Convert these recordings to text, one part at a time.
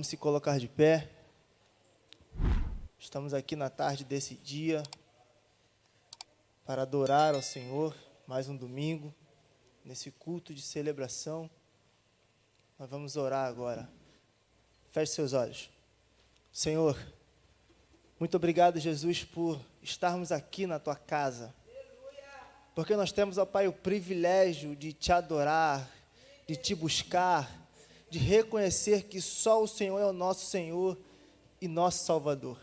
Vamos se colocar de pé. Estamos aqui na tarde desse dia para adorar ao Senhor, mais um domingo, nesse culto de celebração. Nós vamos orar agora. Feche seus olhos. Senhor, muito obrigado, Jesus, por estarmos aqui na Tua casa. Porque nós temos, ó Pai, o privilégio de Te adorar, de Te buscar, de reconhecer que só o Senhor é o nosso Senhor e nosso Salvador.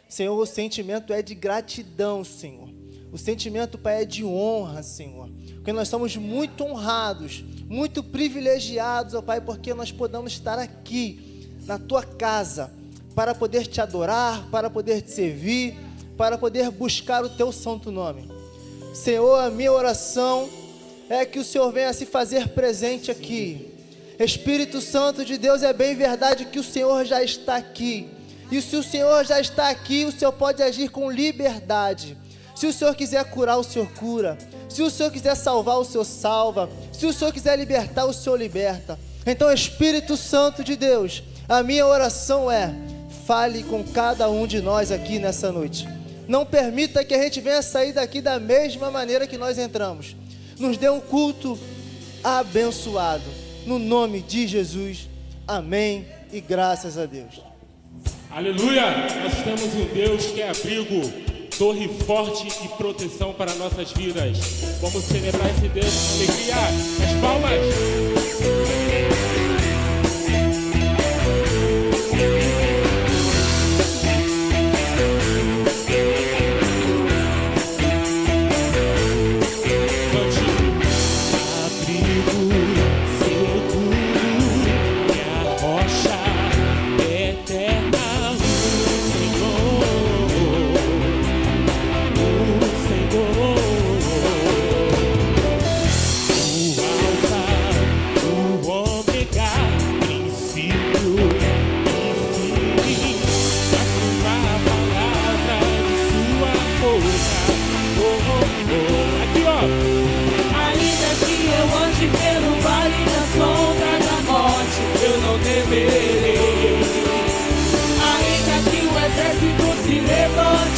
Senhor, o sentimento é de gratidão, Senhor. O sentimento, Pai, é de honra, Senhor. Porque nós somos muito honrados, muito privilegiados, ó Pai, porque nós podemos estar aqui, na Tua casa, para poder Te adorar, para poder Te servir, para poder buscar o Teu santo nome. Senhor, a minha oração é que o Senhor venha se fazer presente aqui. Espírito Santo de Deus, é bem verdade que o Senhor já está aqui. E se o Senhor já está aqui, o Senhor pode agir com liberdade. Se o Senhor quiser curar, o Senhor cura. Se o Senhor quiser salvar, o Senhor salva. Se o Senhor quiser libertar, o Senhor liberta. Então, Espírito Santo de Deus, a minha oração é: fale com cada um de nós aqui nessa noite. Não permita que a gente venha sair daqui da mesma maneira que nós entramos. Nos dê um culto abençoado. No nome de Jesus. Amém e graças a Deus. Aleluia! Nós temos um Deus que é abrigo, torre forte e proteção para nossas vidas. Vamos celebrar esse Deus com alegria. As palmas!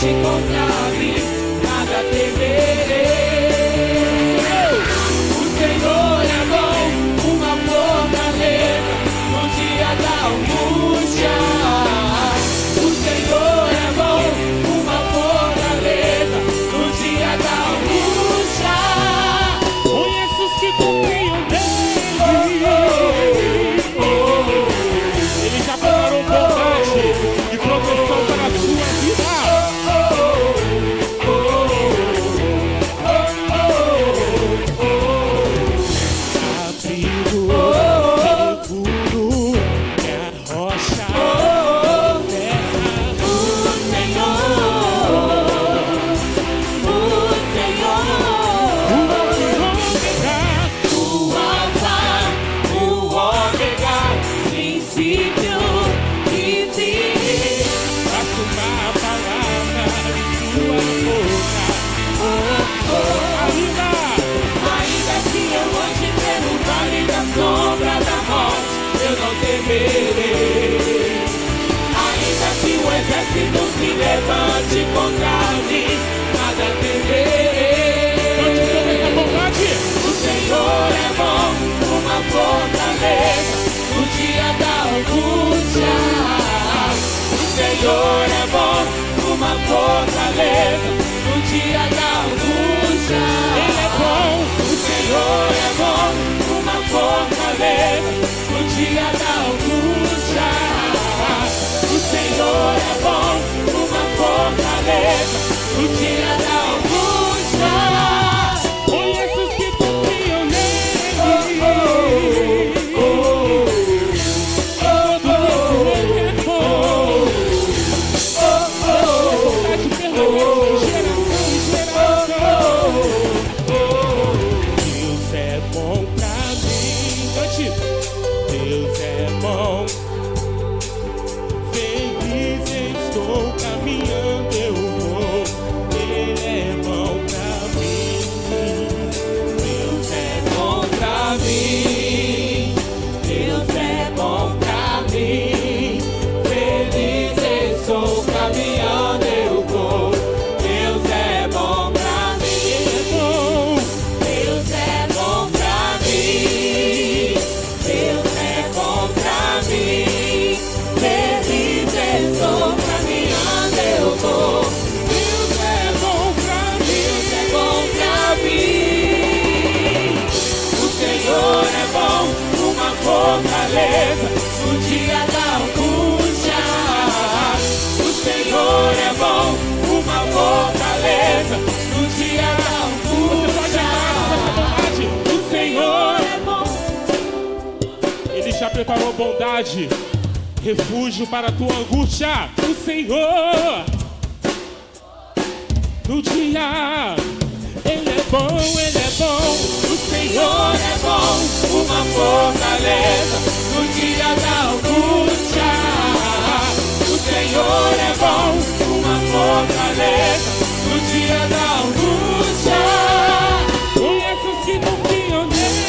Contra mim, nada temerei. O Senhor é bom, uma fortaleza no dia da angústia. O Senhor é bom, uma fortaleza no dia da angústia. Conheço os que confiam nele. Ele já preparou bondade e proteção para a sua vida. Se não se levante contra mim, nada temerei. O Senhor é bom, uma fortaleza no dia da angústia. O Senhor é bom, uma fortaleza no dia da angústia. Ele é bom. O Senhor é bom, uma fortaleza no dia da angústia. O Senhor é bom, uma fortaleza no dia da angústia. Conheço os que confiam nele. Deus é bom pra mim. Deus é bom. Estou caminhando, eu vou. Ele é bom pra mim. Deus é bom pra mim. Deus é bom pra mim. fortaleza no dia da angústia. O Senhor é bom, uma fortaleza no dia da angústia. O Senhor é bom. Ele já preparou bondade, refúgio para a tua angústia. O Senhor, no dia, Ele é bom, Ele é bom. O Senhor é bom, uma fortaleza no dia da angústia. O Senhor é bom, uma fortaleza no dia da angústia. Conheço os que confiam nele.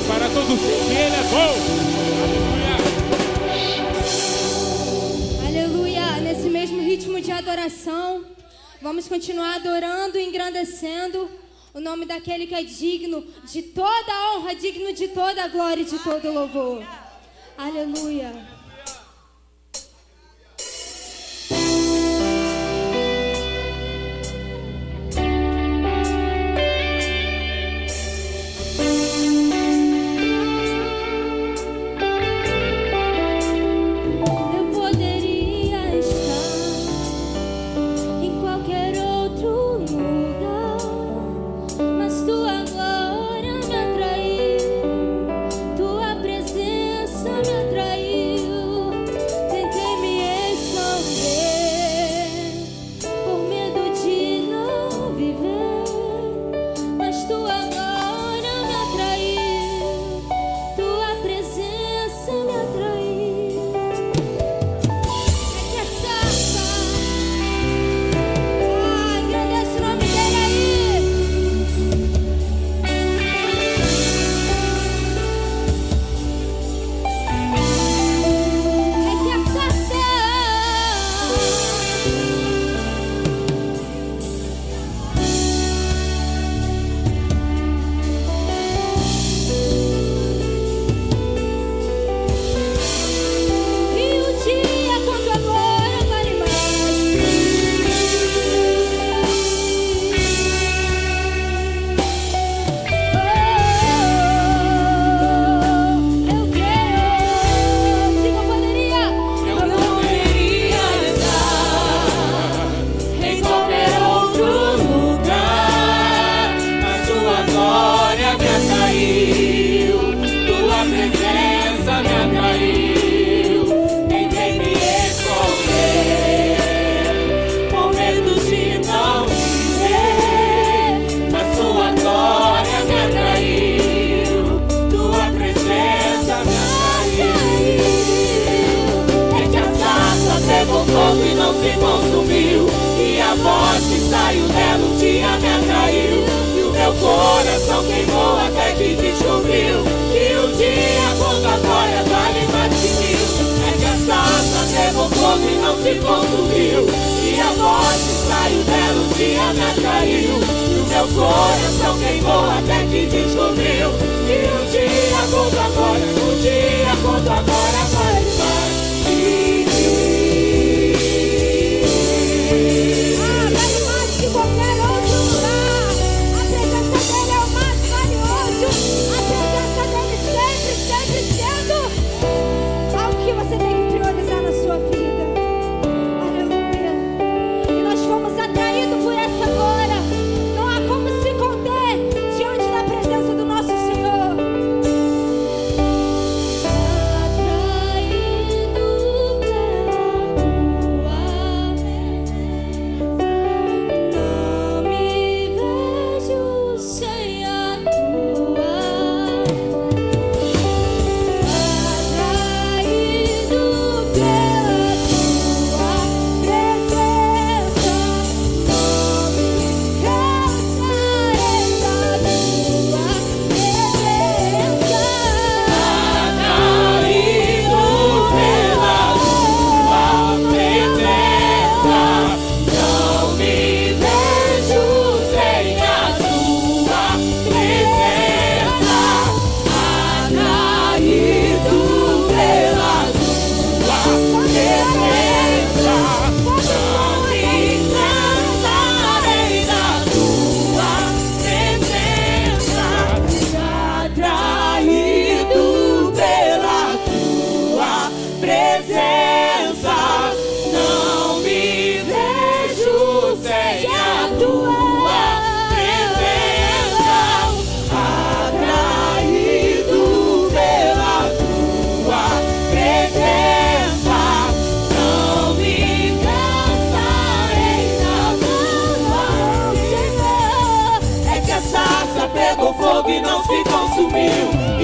Para todos que Ele é bom. Aleluia. Aleluia. Nesse mesmo ritmo de adoração, vamos continuar adorando e engrandecendo o nome daquele que é digno de toda a honra, digno de toda a glória e de todo o louvor. Aleluia. Eu poderia estar em qualquer outro lugar, mas tua glória me atraiu, tua presença me atraiu. Tentei me esconder por medo de não viver, mas tua glória me atraiu, tua presença me atraiu. É que a sarça, agradece o nome dele aí. É que a sarça, e o dia quando agora vale eu creio, diga poderia. Eu poderia estar em qualquer outro lugar, mas tua glória me atraiu, tua presença me atraiu. Tentei me esconder com medo de não viver, mas tua glória me atraiu, tua presença me atraiu. É que a sarça pegou fogo e não se consumiu, e a voz que saiu dela um dia me atraiu, e o meu coração queimou até que descobriu que o dia quando a glória vale mais que mil. É que a sarça pegou fogo e não se consumiu, e a voz que saiu dela um dia me atraiu, e o meu coração queimou até que descobriu que o dia quando a glória, o dia quando a glória vale mais que mil. Vale mais que qualquer outro lugar. A presença dele é o mais valioso. A presença dele sempre, sempre sendo algo que você tem que priorizar na sua vida. Aleluia. E nós fomos atraídos por essa glória. Não há como se conter diante da presença do nosso Senhor.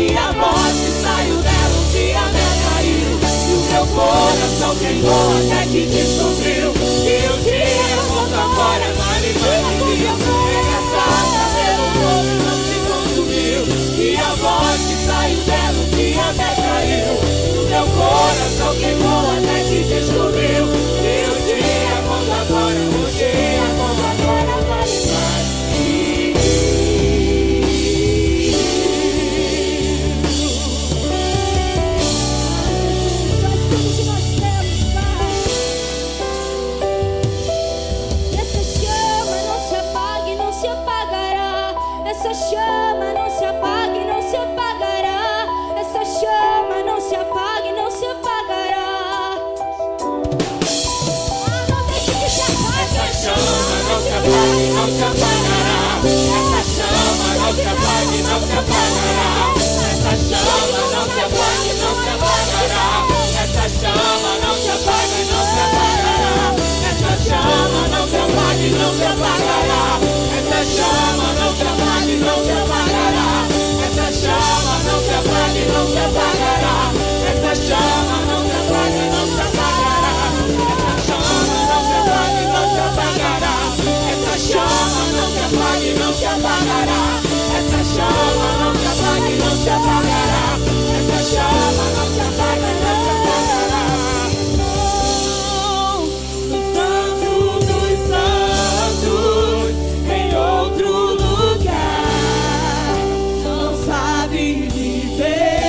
E a voz que saiu dela um dia até caiu. E o meu coração queimou até que descobriu que um dia eu volto agora, vale mais de mil. Regaçada pelo fogo e não se consumiu. E a voz que saiu dela um dia até caiu. E o meu coração queimou até que descobriu que um dia volto agora, um dia volto agora, vale mais de mil. Faz tudo que nós temos, Pai. Essa chama não se apaga e não se apagará. Essa chama não se apaga e não se apagará. Essa chama não se apaga e não se apagará. Ah, não deixe que se apague. Essa chama não se apaga e não se apagará. Essa chama não se apaga e não se apagará. Essa chama não se apaga e não se apagará. Essa chama não se apaga e não se apagará. Essa chama não se apaga e não se apagará. Essa chama não se apaga e não se apagará. Essa chama não se apaga e não se apagará. Essa chama não se apaga e não se apagará. Essa chama não se apaga e não se apagará. Essa chama não se apaga e não se apagará. Essa chama não se apaga e não se apagará. Essa chama não se apaga e não se apagará. No santo dos santos, em outro lugar, não sabe viver.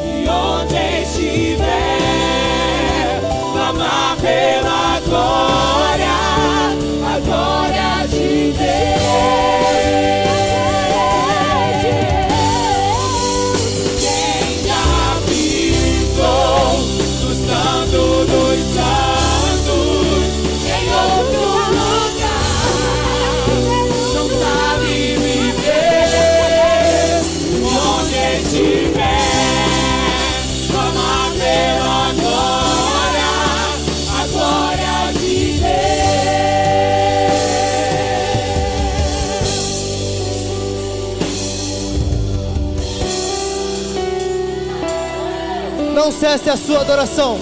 E onde estiver, clamar pela glória, a glória de Deus. Quem já pisou no santo dos santos, em outro lugar, não sabe viver. Onde estiver, clamar pela glória, a glória de Deus. Não cesse a sua adoração.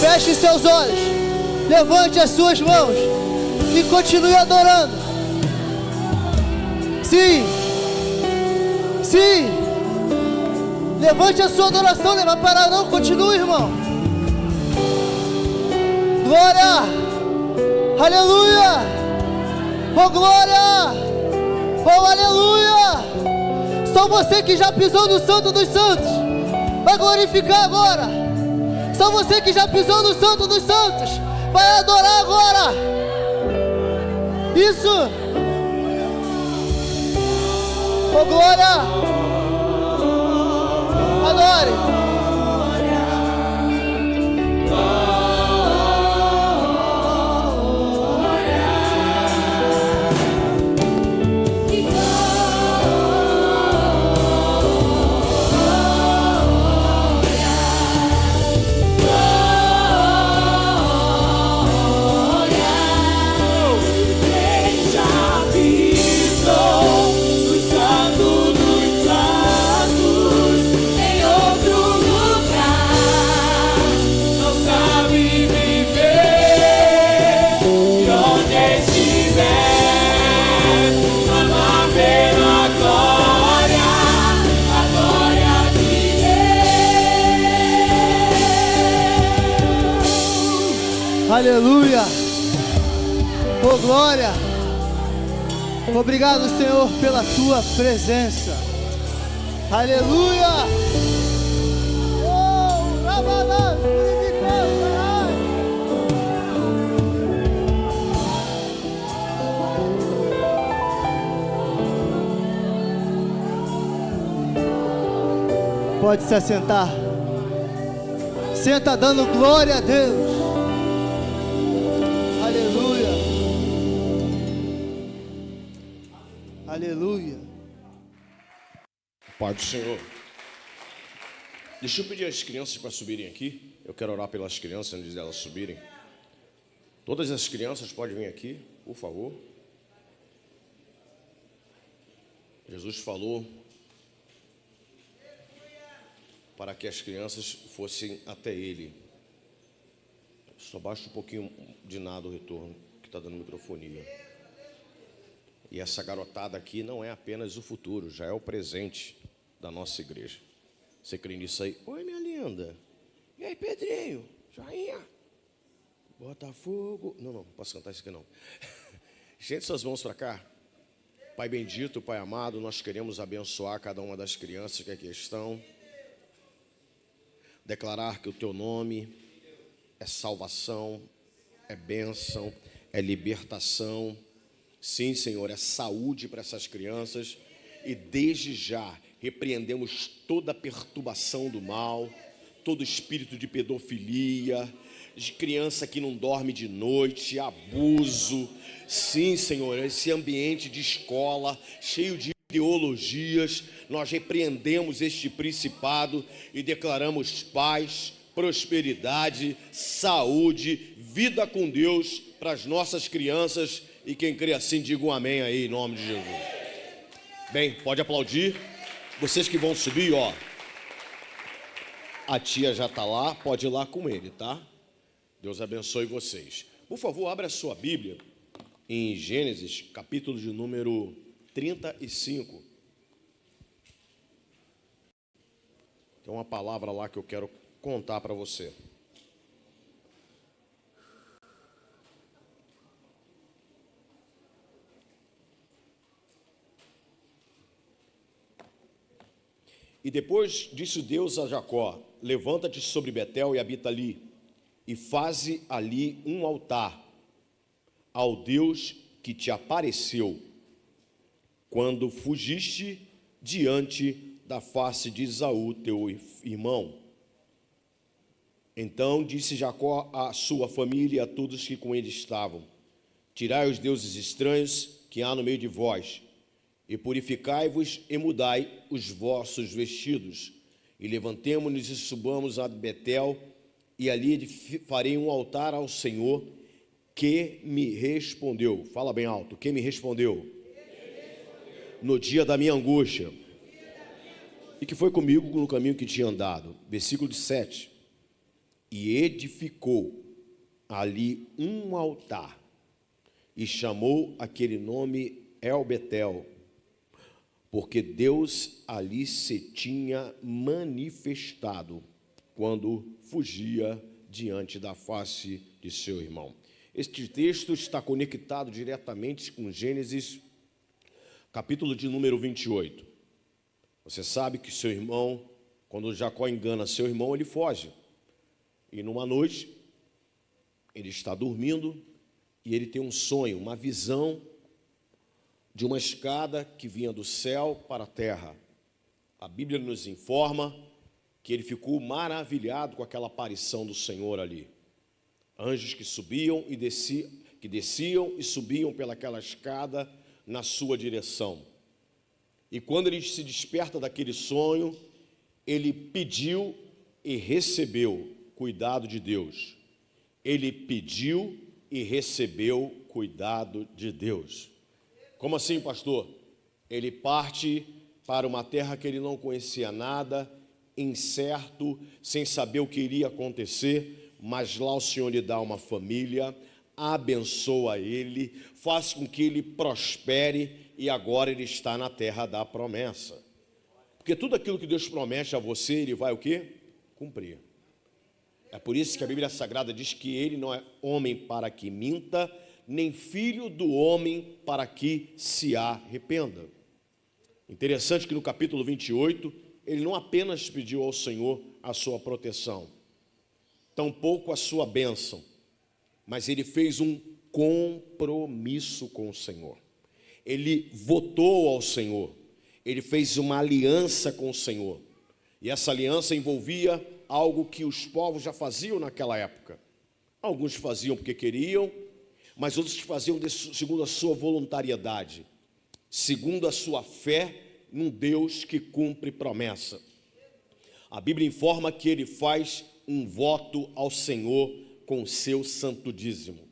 Feche seus olhos. Levante as suas mãos e continue adorando. Sim. Sim. Levante a sua adoração. Não vai parar não. Continue, irmão. Glória. Aleluia. Oh, glória. Oh, aleluia. Só você que já pisou no Santo dos Santos vai glorificar agora. Só você que já pisou no Santo dos Santos vai adorar agora. Isso. Oh, glória. Adore. Aleluia. Oh, glória. Obrigado, Senhor, pela tua presença. Aleluia. Oh, rabalás, pode se assentar. Senta dando glória a Deus. Aleluia. Aleluia. Pai do Senhor. Deixa eu pedir às crianças para subirem aqui. Eu quero orar pelas crianças antes delas subirem. Todas as crianças podem vir aqui, por favor. Jesus falou para que as crianças fossem até Ele. Só baixa um pouquinho de nada o retorno, que está dando microfonia. E essa garotada aqui não é apenas o futuro, já é o presente da nossa igreja. Você crê nisso aí? Oi, minha linda. E aí, Pedrinho? Joinha? Botafogo. Não posso cantar isso aqui não. Gente, suas mãos para cá. Pai bendito, Pai amado, nós queremos abençoar cada uma das crianças que aqui estão. Declarar que o Teu nome é salvação, é bênção, é libertação. Sim, Senhor, é saúde para essas crianças. E desde já repreendemos toda perturbação do mal, todo espírito de pedofilia, de criança que não dorme de noite, abuso. Sim, Senhor, esse ambiente de escola cheio de ideologias, nós repreendemos este principado e declaramos paz, prosperidade, saúde, vida com Deus para as nossas crianças. E quem crê assim, diga um amém aí, em nome de Jesus. Bem, pode aplaudir. Vocês que vão subir, ó, a tia já está lá, pode ir lá com ele, tá? Deus abençoe vocês. Por favor, abra a sua Bíblia em Gênesis, capítulo de número 35. Tem uma palavra lá que eu quero contar para você. E depois disse Deus a Jacó: levanta-te sobre Betel e habita ali, e faze ali um altar ao Deus que te apareceu quando fugiste diante da face de Esaú, teu irmão. Então disse Jacó à sua família e a todos que com ele estavam: tirai os deuses estranhos que há no meio de vós, e purificai-vos e mudai os vossos vestidos, e levantemo-nos e subamos a Betel, e ali farei um altar ao Senhor, que me respondeu. Fala bem alto, quem me respondeu? No dia da minha angústia, e que foi comigo no caminho que tinha andado. Versículo 7. E edificou ali um altar, e chamou aquele nome El-Betel, porque Deus ali se tinha manifestado quando fugia diante da face de seu irmão. Este texto está conectado diretamente com Gênesis, capítulo de número 28. Você sabe que seu irmão, quando Jacó engana seu irmão, ele foge. E numa noite, ele está dormindo e ele tem um sonho, uma visão de uma escada que vinha do céu para a terra. A Bíblia nos informa que ele ficou maravilhado com aquela aparição do Senhor ali. Anjos que subiam e desciam, que desciam e subiam pelaquela escada na sua direção. E quando ele se desperta daquele sonho, ele pediu e recebeu cuidado de Deus. Ele pediu e recebeu cuidado de Deus. Como assim, pastor? Ele parte para uma terra que ele não conhecia nada, incerto, sem saber o que iria acontecer, mas lá o Senhor lhe dá uma família, abençoa ele, faz com que ele prospere, e agora ele está na terra da promessa. Porque tudo aquilo que Deus promete a você, ele vai o quê? Cumprir. É por isso que a Bíblia Sagrada diz que ele não é homem para que minta, nem filho do homem para que se arrependa. Interessante que no capítulo 28, ele não apenas pediu ao Senhor a sua proteção, tampouco a sua bênção, mas ele fez um compromisso com o Senhor. Ele votou ao Senhor, ele fez uma aliança com o Senhor, e essa aliança envolvia algo que os povos já faziam naquela época. Alguns faziam porque queriam, mas outros faziam segundo a sua voluntariedade, segundo a sua fé num Deus que cumpre promessa. A Bíblia informa que ele faz um voto ao Senhor com o seu santo dízimo.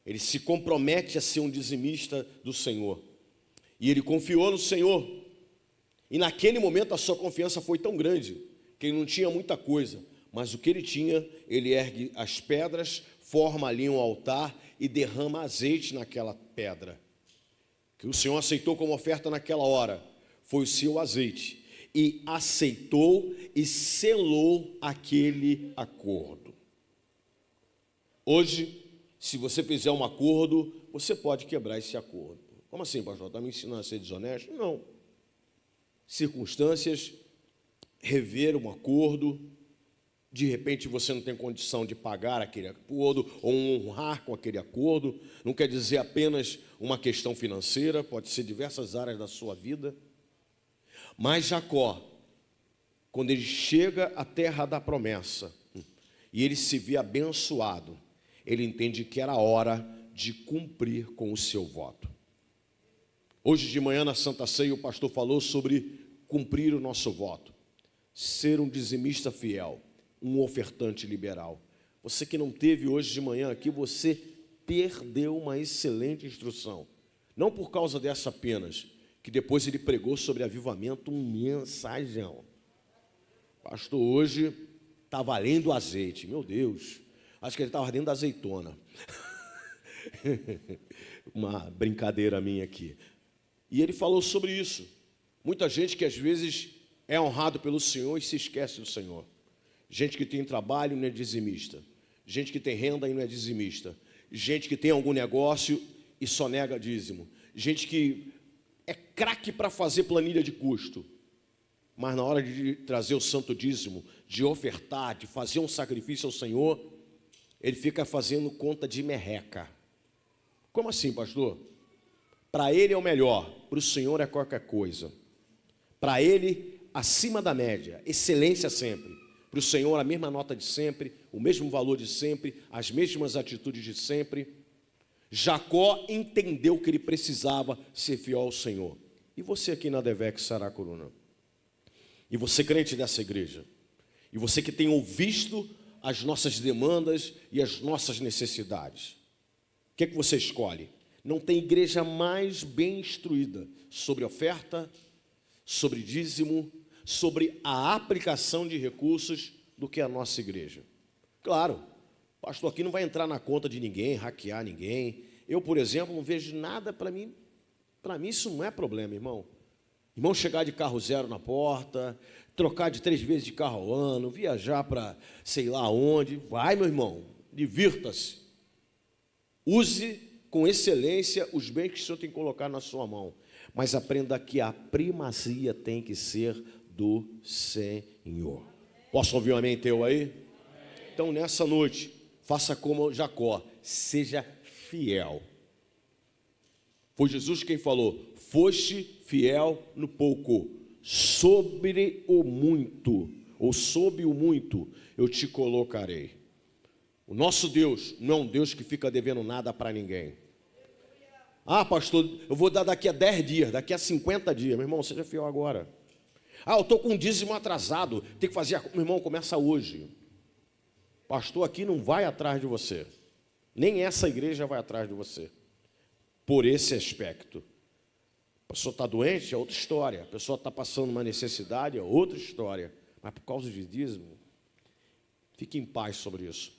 Ele se compromete a ser um dizimista do Senhor. E ele confiou no Senhor E naquele momento a sua confiança foi tão grande que ele não tinha muita coisa, mas o que ele tinha, ele ergue as pedras, forma ali um altar e derrama azeite naquela pedra. Que o Senhor aceitou como oferta naquela hora foi o seu azeite, e aceitou e selou aquele acordo. Hoje, se você fizer um acordo, você pode quebrar esse acordo. Como assim, pastor? Está me ensinando a ser desonesto? Não. Circunstâncias, rever um acordo, de repente você não tem condição de pagar aquele acordo ou honrar com aquele acordo, não quer dizer apenas uma questão financeira, pode ser diversas áreas da sua vida. Mas Jacó, quando ele chega à terra da promessa e ele se vê abençoado, ele entende que era hora de cumprir com o seu voto. Hoje de manhã na Santa Ceia o pastor falou sobre cumprir o nosso voto, ser um dizimista fiel, um ofertante liberal. Você que não teve hoje de manhã aqui, você perdeu uma excelente instrução. Não por causa dessa apenas, que depois ele pregou sobre avivamento, um mensagão. Pastor, hoje está valendo azeite. Meu Deus, acho que ele estava dentro da azeitona. Uma brincadeira minha aqui. E ele falou sobre isso. Muita gente que às vezes é honrado pelo Senhor e se esquece do Senhor. Gente que tem trabalho e não é dizimista. Gente que tem renda e não é dizimista. Gente que tem algum negócio e só nega dízimo. Gente que é craque para fazer planilha de custo. Mas na hora de trazer o santo dízimo, de ofertar, de fazer um sacrifício ao Senhor, ele fica fazendo conta de merreca. Como assim, pastor? Para ele é o melhor, para o Senhor é qualquer coisa. Para ele, acima da média, excelência sempre. Para o Senhor, a mesma nota de sempre, o mesmo valor de sempre, as mesmas atitudes de sempre. Jacó entendeu que ele precisava ser fiel ao Senhor. E você aqui na Devec Saracuruna? E você crente dessa igreja? E você que tem ouvido as nossas demandas e as nossas necessidades? O que é que você escolhe? Não tem igreja mais bem instruída sobre oferta, sobre dízimo, sobre a aplicação de recursos do que a nossa igreja. Claro, o pastor aqui não vai entrar na conta de ninguém, hackear ninguém. Eu, por exemplo, não vejo nada para mim isso não é problema, irmão. Irmão, chegar de carro zero na porta, trocar de 3 vezes de carro ao ano, viajar para sei lá onde, vai, meu irmão, divirta-se. Use com excelência os bens que o Senhor tem que colocar na sua mão. Mas aprenda que a primazia tem que ser do Senhor. Posso ouvir um amém teu aí? Então, nessa noite, faça como Jacó, seja fiel. Foi Jesus quem falou, foste fiel no pouco, sobre o muito, ou sob o muito, eu te colocarei. O nosso Deus não é um Deus que fica devendo nada para ninguém. Ah, pastor, eu vou dar daqui a 10 dias, daqui a 50 dias. Meu irmão, seja fiel agora. Ah, eu estou com um dízimo atrasado, tem que fazer. Meu irmão, começa hoje. Pastor aqui não vai atrás de você. Nem essa igreja vai atrás de você. Por esse aspecto. A pessoa está doente, é outra história. A pessoa está passando uma necessidade, é outra história. Mas por causa de dízimo, fique em paz sobre isso.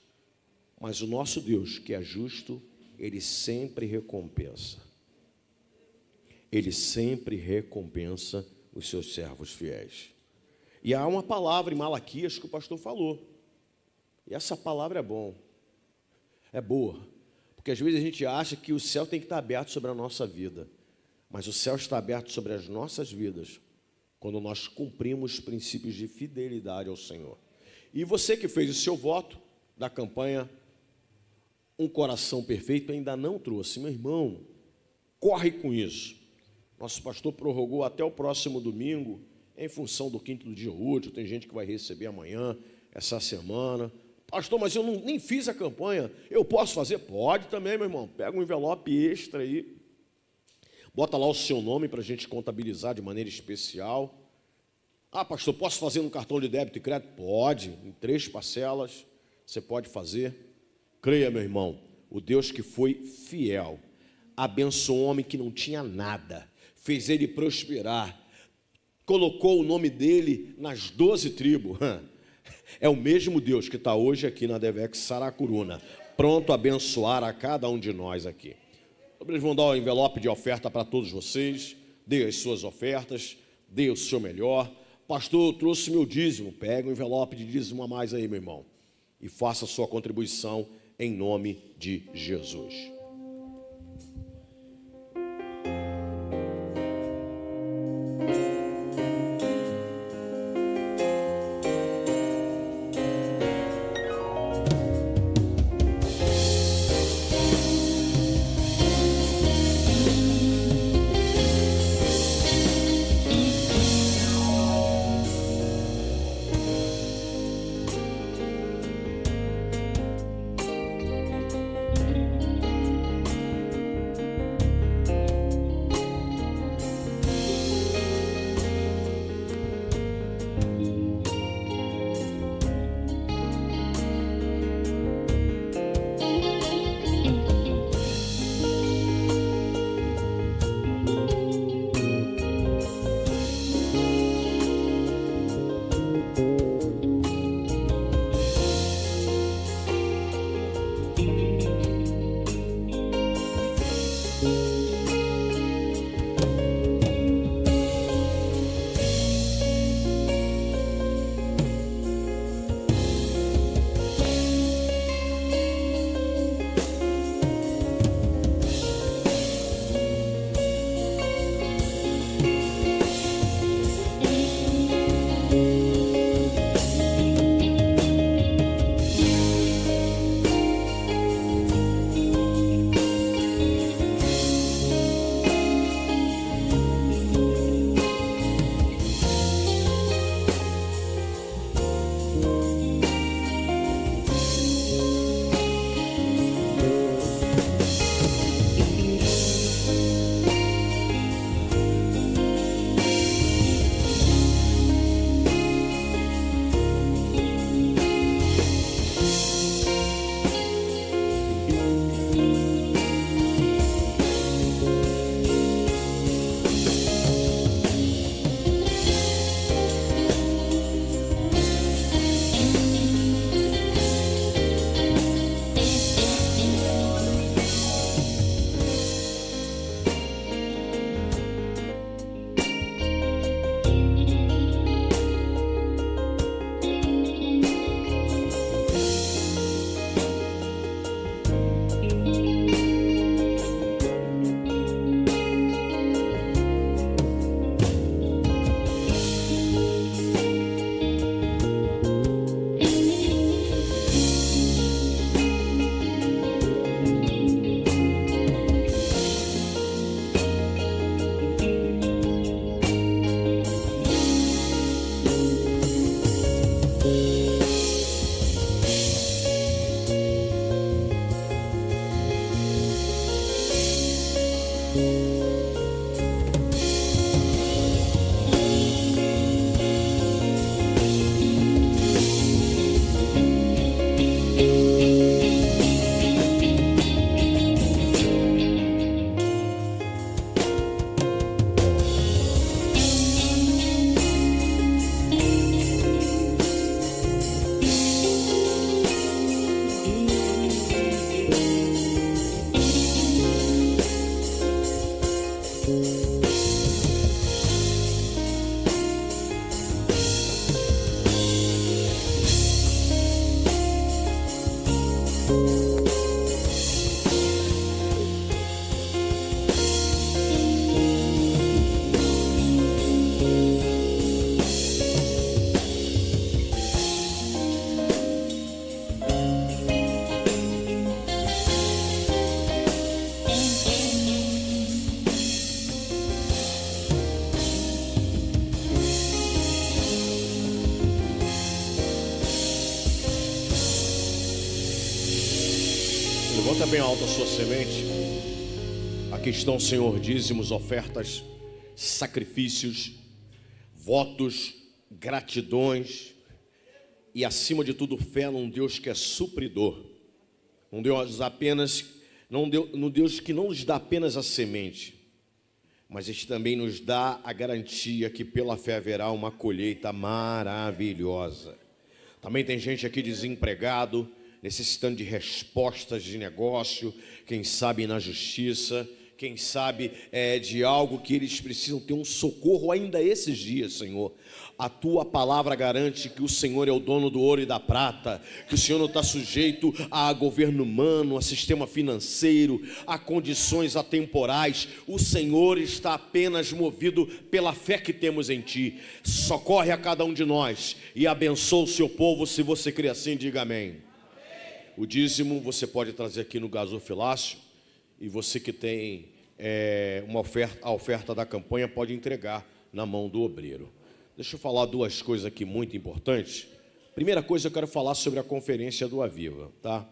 Mas o nosso Deus, que é justo, Ele sempre recompensa. Ele sempre recompensa os seus servos fiéis. E há uma palavra em Malaquias que o pastor falou. E essa palavra é bom. É boa. Porque às vezes a gente acha que o céu tem que estar aberto sobre a nossa vida. Mas o céu está aberto sobre as nossas vidas quando nós cumprimos os princípios de fidelidade ao Senhor. E você que fez o seu voto da campanha Um Coração Perfeito ainda não trouxe. Meu irmão, corre com isso. Nosso pastor prorrogou até o próximo domingo, em função do 5º dia útil. Tem gente que vai receber amanhã, essa semana. Pastor, mas eu nem fiz a campanha. Eu posso fazer? Pode também, meu irmão. Pega um envelope extra aí. Bota lá o seu nome para a gente contabilizar de maneira especial. Ah, pastor, posso fazer no cartão de débito e crédito? Pode, em 3 parcelas. Você pode fazer. Creia, meu irmão, o Deus que foi fiel, abençoou um homem que não tinha nada, fez ele prosperar, colocou o nome dele nas 12 tribos. É o mesmo Deus que está hoje aqui na Devex Saracuruna, pronto a abençoar a cada um de nós aqui. Eles vão dar o envelope de oferta para todos vocês. Dê as suas ofertas, dê o seu melhor. Pastor, eu trouxe meu dízimo. Pega o envelope de dízimo a mais aí, meu irmão, e faça a sua contribuição em nome de Jesus. Levanta bem alto a sua semente. Aqui estão, Senhor, dízimos, ofertas, sacrifícios, votos, gratidões e, acima de tudo, fé num Deus que é supridor. Um Deus apenas, num Deus que não nos dá apenas a semente, mas este também nos dá a garantia que pela fé haverá uma colheita maravilhosa. Também tem gente aqui desempregado, necessitando de respostas de negócio, quem sabe na justiça, quem sabe de algo que eles precisam ter um socorro ainda esses dias, Senhor. A Tua palavra garante que o Senhor é o dono do ouro e da prata, que o Senhor não está sujeito a governo humano, a sistema financeiro, a condições atemporais. O Senhor está apenas movido pela fé que temos em Ti. Socorre a cada um de nós e abençoa o Seu povo. Se você crê assim, diga amém. O dízimo você pode trazer aqui no gasofilácio, e você que tem a oferta da campanha pode entregar na mão do obreiro. Deixa eu falar duas coisas aqui muito importantes. Primeira coisa, eu quero falar sobre a conferência do Aviva, tá?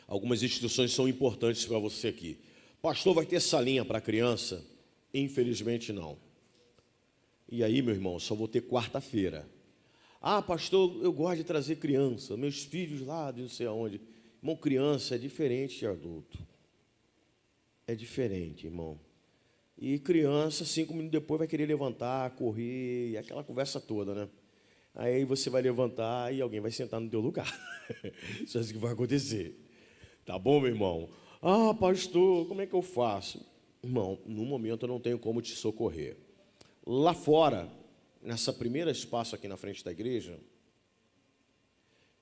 Algumas instruções são importantes para você aqui. Pastor, vai ter salinha para criança? Infelizmente não. E aí, meu irmão, só vou ter quarta-feira. Ah, pastor, eu gosto de trazer criança, meus filhos lá de não sei aonde. Irmão, criança é diferente de adulto. É diferente, irmão. E criança, 5 minutos depois, vai querer levantar, correr, e aquela conversa toda, né? Aí você vai levantar e alguém vai sentar no teu lugar. Isso é isso que vai acontecer. Tá bom, meu irmão? Ah, pastor, como é que eu faço? Irmão, no momento eu não tenho como te socorrer. Lá fora, nessa primeira espaço aqui na frente da igreja,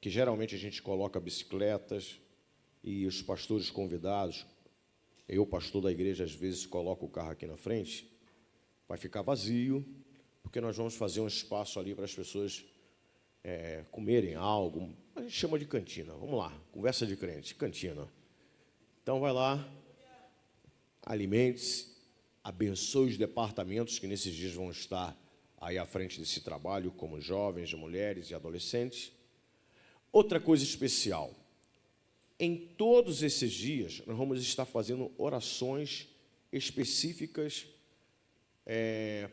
que geralmente a gente coloca bicicletas e os pastores convidados, eu, pastor da igreja, às vezes coloco o carro aqui na frente, vai ficar vazio, porque nós vamos fazer um espaço ali para as pessoas comerem algo, a gente chama de cantina, vamos lá, conversa de crente, cantina. Então vai lá, alimente-se, abençoe os departamentos que nesses dias vão estar aí à frente desse trabalho, como jovens, mulheres e adolescentes. Outra coisa especial, em todos esses dias, nós vamos estar fazendo orações específicas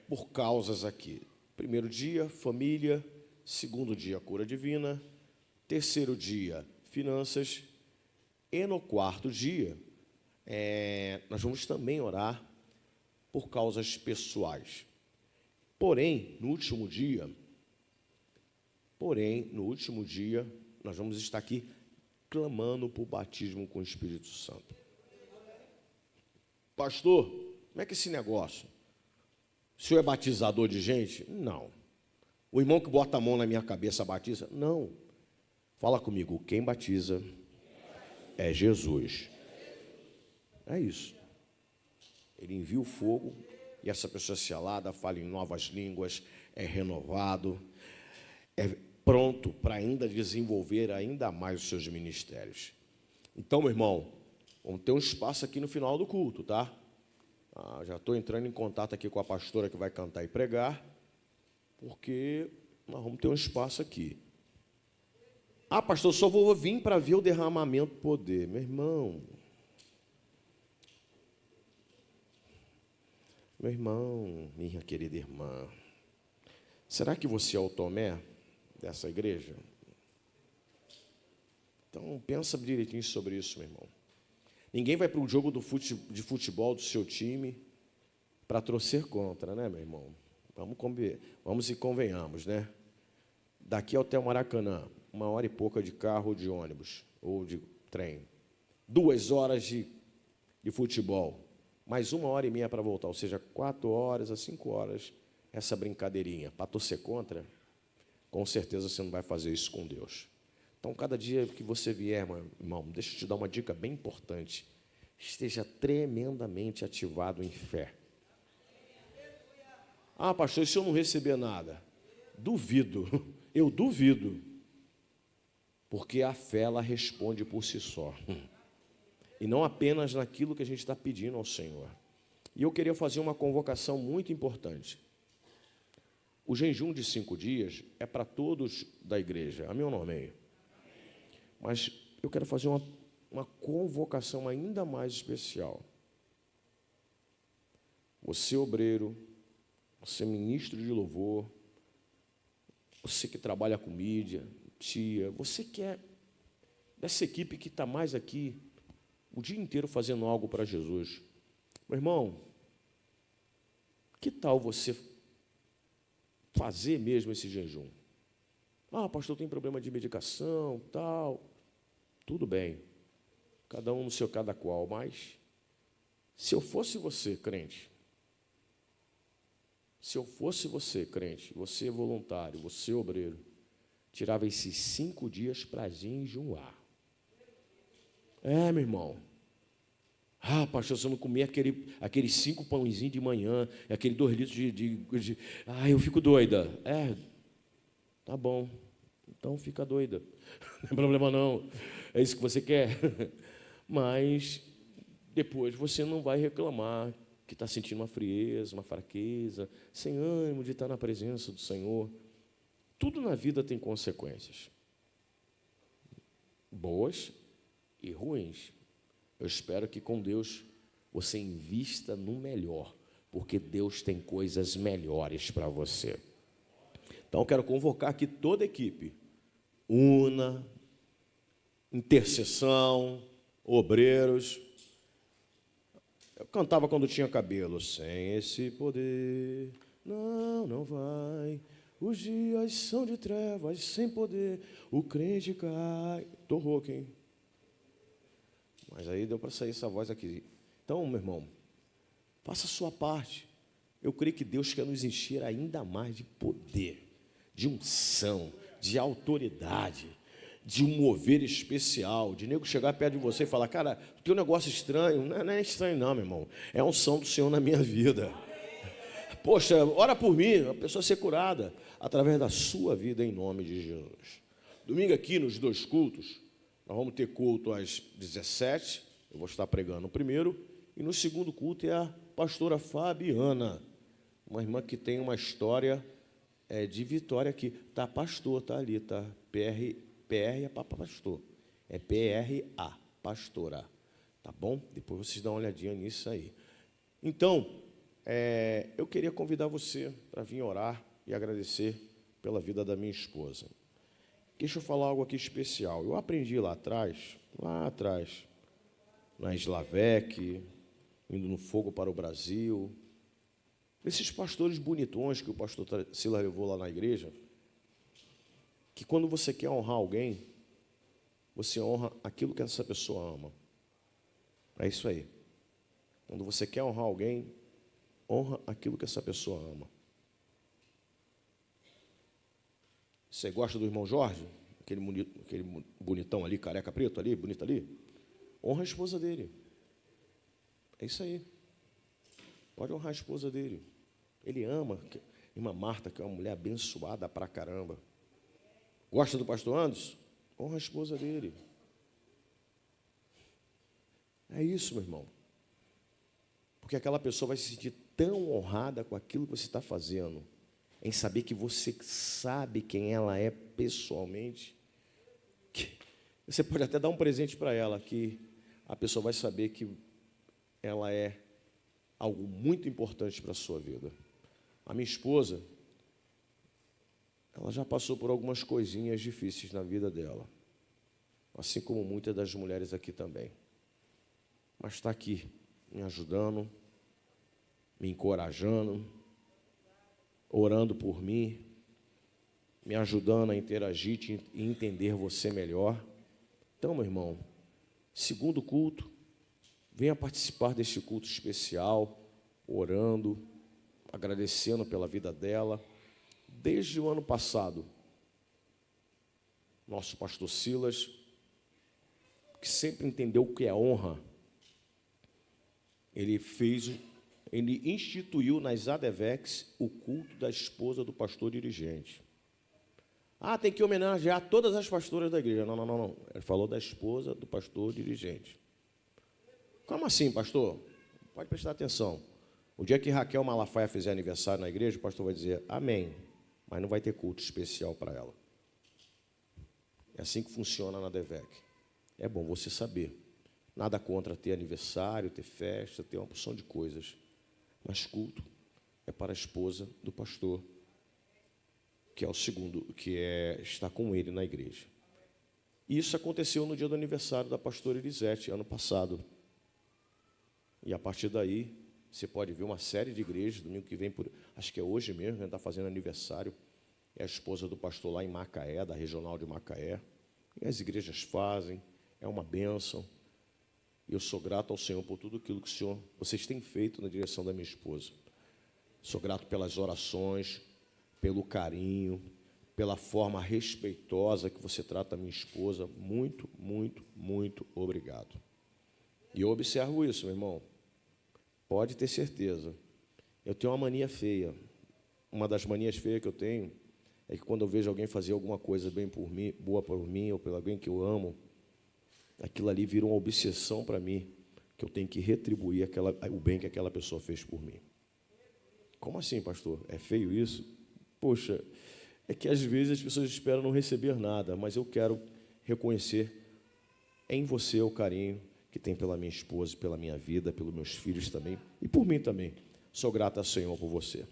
por causas aqui. Primeiro dia, família. Segundo dia, cura divina. Terceiro dia, finanças. E no quarto dia, nós vamos também orar por causas pessoais. Porém, no último dia, nós vamos estar aqui clamando por batismo com o Espírito Santo. Pastor, como é que é esse negócio? O senhor é batizador de gente? Não. O irmão que bota a mão na minha cabeça batiza? Não. Fala comigo, quem batiza é Jesus. É isso. Ele envia o fogo e essa pessoa se alada, fala em novas línguas, é renovado, é pronto para ainda desenvolver ainda mais os seus ministérios. Então, meu irmão, vamos ter um espaço aqui no final do culto, tá? Já estou entrando em contato aqui com a pastora que vai cantar e pregar, porque nós vamos ter um espaço aqui. Ah, pastor, só vou vir para ver o derramamento do poder. Meu irmão, minha querida irmã, será que você é o Tomé dessa igreja? Então, pensa direitinho sobre isso, meu irmão. Ninguém vai para um jogo de futebol do seu time para torcer contra, né, meu irmão? Vamos e convenhamos, né? Daqui até o Maracanã, 1 hora e pouca de carro ou de ônibus, ou de trem. 2 horas de futebol, mais 1h30 para voltar, ou seja, 4 horas a 5 horas, essa brincadeirinha. Para torcer contra, com certeza você não vai fazer isso com Deus. Então, cada dia que você vier, irmão, deixa eu te dar uma dica bem importante. Esteja tremendamente ativado em fé. Ah, pastor, e se eu não receber nada? Duvido, eu duvido. Porque a fé, ela responde por si só. E não apenas naquilo que a gente está pedindo ao Senhor. E eu queria fazer uma convocação muito importante. O jejum de 5 dias é para todos da igreja. Amém ou não amém? Mas eu quero fazer uma convocação ainda mais especial. Você, obreiro, você, ministro de louvor, você que trabalha com mídia, tia, você que é dessa equipe que está mais aqui o dia inteiro fazendo algo para Jesus. Meu irmão, Que tal você fazer mesmo esse jejum? Ah, pastor, tem problema de medicação, tal. Tudo bem. Cada um no seu cada qual. Mas, se eu fosse você, crente, você voluntário, você obreiro, tirava esses 5 dias para jejuar. Meu irmão. Ah, pastor, se eu não comer aqueles 5 pãozinhos de manhã, aquele 2 litros de... eu fico doida. Tá bom. Então fica doida. Não é problema não. É isso que você quer. Mas depois você não vai reclamar que está sentindo uma frieza, uma fraqueza, sem ânimo de estar na presença do Senhor. Tudo na vida tem consequências. Boas e ruins. Eu espero que com Deus você invista no melhor, porque Deus tem coisas melhores para você. Então, eu quero convocar aqui toda a equipe. Una, intercessão, obreiros. Eu cantava quando tinha cabelo. Sem esse poder, não vai. Os dias são de trevas, sem poder, o crente cai. Tô rouco, hein? Mas aí deu para sair essa voz aqui. Então, meu irmão, faça a sua parte. Eu creio que Deus quer nos encher ainda mais de poder, de unção, de autoridade, de um mover especial, de nego chegar perto de você e falar, cara, tem um negócio estranho. Não é estranho não, meu irmão. É a unção do Senhor na minha vida. Poxa, ora por mim, a pessoa ser curada através da sua vida em nome de Jesus. Domingo aqui nos 2 cultos, nós vamos ter culto às 17, eu vou estar pregando no primeiro, e no segundo culto é a pastora Fabiana, uma irmã que tem uma história de vitória aqui. Tá, pastor, tá ali, tá? PR é para pastor. É PRA, pastora. Tá bom? Depois vocês dão uma olhadinha nisso aí. Então, eu queria convidar você para vir orar e agradecer pela vida da minha esposa. Deixa eu falar algo aqui especial. Eu aprendi lá atrás, na Slavec, indo no Fogo para o Brasil, esses pastores bonitões que o pastor Silas levou lá na igreja, que quando você quer honrar alguém, você honra aquilo que essa pessoa ama. É isso aí. Quando você quer honrar alguém, honra aquilo que essa pessoa ama. Você gosta do irmão Jorge? Aquele bonitão ali, careca preto ali, bonito ali? Honra a esposa dele. É isso aí. Pode honrar a esposa dele. Ele ama a irmã Marta, que é uma mulher abençoada pra caramba. Gosta do pastor Anderson? Honra a esposa dele. É isso, meu irmão. Porque aquela pessoa vai se sentir tão honrada com aquilo que você está fazendo, em saber que você sabe quem ela é pessoalmente, que você pode até dar um presente para ela, que a pessoa vai saber que ela é algo muito importante para a sua vida. A minha esposa, ela já passou por algumas coisinhas difíceis na vida dela, assim como muitas das mulheres aqui também. Mas está aqui, me ajudando, me encorajando, orando por mim, me ajudando a interagir e entender você melhor. Então, meu irmão, segundo culto, venha participar deste culto especial, orando, agradecendo pela vida dela. Desde o ano passado, nosso pastor Silas, que sempre entendeu o que é honra, ele instituiu nas ADVEX o culto da esposa do pastor dirigente. Tem que homenagear todas as pastoras da igreja. Não. Ele falou da esposa do pastor dirigente. Como assim, pastor? Pode prestar atenção. O dia que Raquel Malafaia fizer aniversário na igreja, o pastor vai dizer amém, mas não vai ter culto especial para ela. É assim que funciona na ADVEC. É bom você saber. Nada contra ter aniversário, ter festa, ter uma porção de coisas. Mas culto é para a esposa do pastor, que é o segundo, está com ele na igreja. E isso aconteceu no dia do aniversário da pastora Elisete, ano passado. E a partir daí, você pode ver uma série de igrejas, domingo que vem, acho que é hoje mesmo, que a gente está fazendo aniversário, é a esposa do pastor lá em Macaé, da regional de Macaé, e as igrejas fazem, é uma bênção, e eu sou grato ao Senhor por tudo aquilo que vocês têm feito na direção da minha esposa. Sou grato pelas orações, pelo carinho, pela forma respeitosa que você trata a minha esposa. Muito, muito, muito obrigado. E eu observo isso, meu irmão. Pode ter certeza. Eu tenho uma mania feia. Uma das manias feias que eu tenho é que quando eu vejo alguém fazer alguma coisa bem por mim, boa por mim, ou por alguém que eu amo, aquilo ali vira uma obsessão para mim, que eu tenho que retribuir o bem que aquela pessoa fez por mim. Como assim, pastor? É feio isso? Poxa, é que às vezes as pessoas esperam não receber nada, mas eu quero reconhecer em você o carinho que tem pela minha esposa, pela minha vida, pelos meus filhos também, e por mim também. Sou grato ao Senhor por você.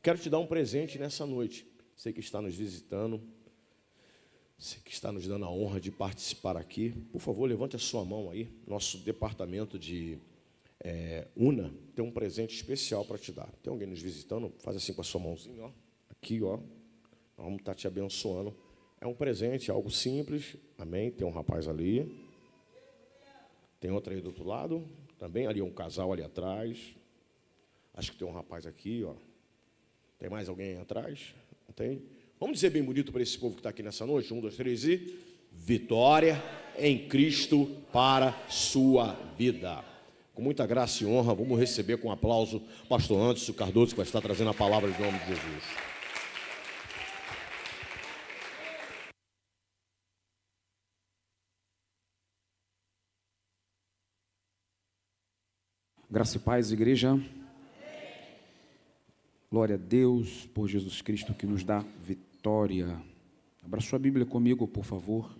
Quero te dar um presente nessa noite. Você que está nos visitando, você que está nos dando a honra de participar aqui, por favor, levante a sua mão aí. Nosso departamento de UNA tem um presente especial para te dar. Tem alguém nos visitando? Faz assim com a sua mãozinha, ó. Aqui, ó. Nós vamos estar te abençoando. É um presente, algo simples. Amém? Tem um rapaz ali. Tem outro aí do outro lado. Também ali um casal ali atrás. Acho que tem um rapaz aqui, ó. Tem mais alguém aí atrás? Não tem? Vamos dizer bem bonito para esse povo que está aqui nessa noite? 1, 2, 3 e... Vitória em Cristo para sua vida. Com muita graça e honra, vamos receber com aplauso o pastor Anderson Cardoso, que vai estar trazendo a palavra em nome de Jesus. Graça e paz, igreja. Glória a Deus por Jesus Cristo que nos dá vitória. Abra sua Bíblia comigo, por favor.